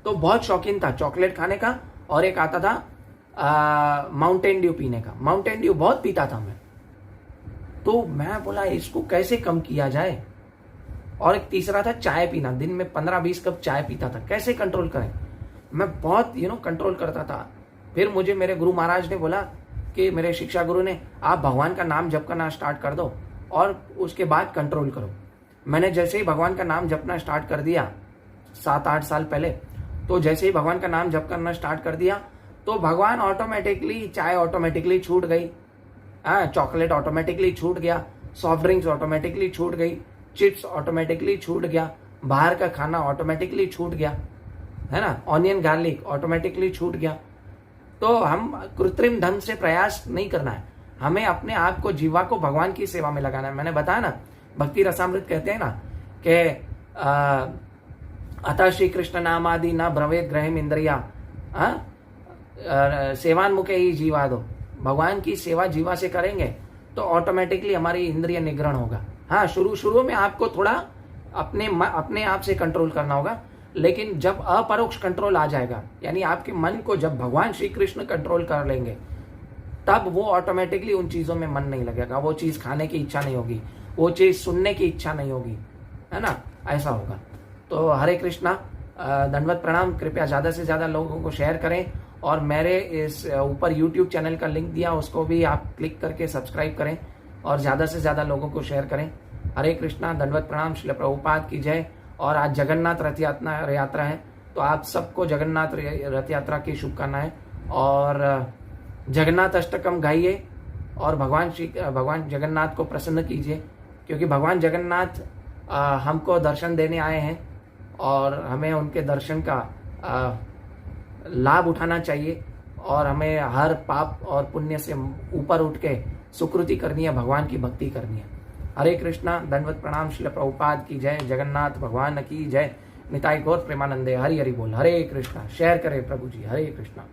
तो बहुत शौकीन था चॉकलेट खाने का। और एक आता था माउंटेन ड्यू पीने का, माउंटेन ड्यू बहुत पीता था मैं। तो मैं बोला इसको कैसे कम किया जाए। और एक तीसरा था चाय पीना, दिन में 15-20 कप चाय पीता था, कैसे कंट्रोल करें। मैं बहुत कंट्रोल करता था। फिर मुझे मेरे गुरु महाराज ने बोला कि मेरे शिक्षा गुरु ने, आप भगवान का नाम जप करना स्टार्ट कर दो और उसके बाद कंट्रोल करो। मैंने जैसे ही भगवान का नाम जपना स्टार्ट कर दिया 7-8 साल पहले, तो जैसे ही भगवान का नाम जप करना स्टार्ट कर दिया तो भगवान ऑटोमेटिकली, चाय ऑटोमेटिकली छूट गई, चॉकलेट ऑटोमेटिकली छूट गया, सॉफ्ट ड्रिंक्स ऑटोमेटिकली छूट गई, चिप्स ऑटोमेटिकली छूट गया, बाहर का खाना ऑटोमेटिकली छूट गया, है ना, ऑनियन गार्लिक ऑटोमेटिकली छूट गया। तो हम कृत्रिम ढंग से प्रयास नहीं करना है, हमें अपने आप को, जीवा को भगवान की सेवा में लगाना है। मैंने बताया ना, भक्ति रसामृत कहते हैं ना कि अतः श्री कृष्ण नामादि न ब्रवेद ग्रहिम इंद्रिया सेवान मुखे ही जीवा दो। भगवान की सेवा जीवा से करेंगे तो ऑटोमेटिकली हमारी इंद्रिय निग्रहण होगा। हाँ, शुरू में आपको थोड़ा अपने आप से कंट्रोल करना होगा, लेकिन जब अपरोक्ष कंट्रोल आ जाएगा, यानी आपके मन को जब भगवान श्री कृष्ण कंट्रोल कर लेंगे, तब वो ऑटोमेटिकली उन चीजों में मन नहीं लगेगा। वो चीज खाने की इच्छा नहीं होगी, वो चीज सुनने की इच्छा नहीं होगी, है ना, ऐसा होगा। तो हरे कृष्णा, दंडवत प्रणाम। कृपया ज्यादा से ज्यादा लोगों को शेयर करें, और मेरे इस ऊपर YouTube चैनल का लिंक दिया, उसको भी आप क्लिक करके सब्सक्राइब करें और ज्यादा से ज्यादा लोगों को शेयर करें। हरे कृष्णा, दंडवत प्रणाम। श्रील प्रभुपाद की जय। और आज जगन्नाथ रथ यात्रा है, तो आप सबको जगन्नाथ रथ यात्रा की शुभकामनाएं, और जगन्नाथ अष्टकम गाइए और भगवान जगन्नाथ को प्रसन्न कीजिए, क्योंकि भगवान जगन्नाथ हमको दर्शन देने आए हैं और हमें उनके दर्शन का लाभ उठाना चाहिए, और हमें हर पाप और पुण्य से ऊपर उठ के सुकृति करनी है, भगवान की भक्ति करनी है। हरे कृष्णा, दंडवत प्रणाम। श्रील प्रभुपाद की जय। जगन्नाथ भगवान की जय। निताई गौर प्रेमानंदे। हरि हरि बोल। हरे कृष्णा। शेयर करें प्रभु जी। हरे कृष्णा।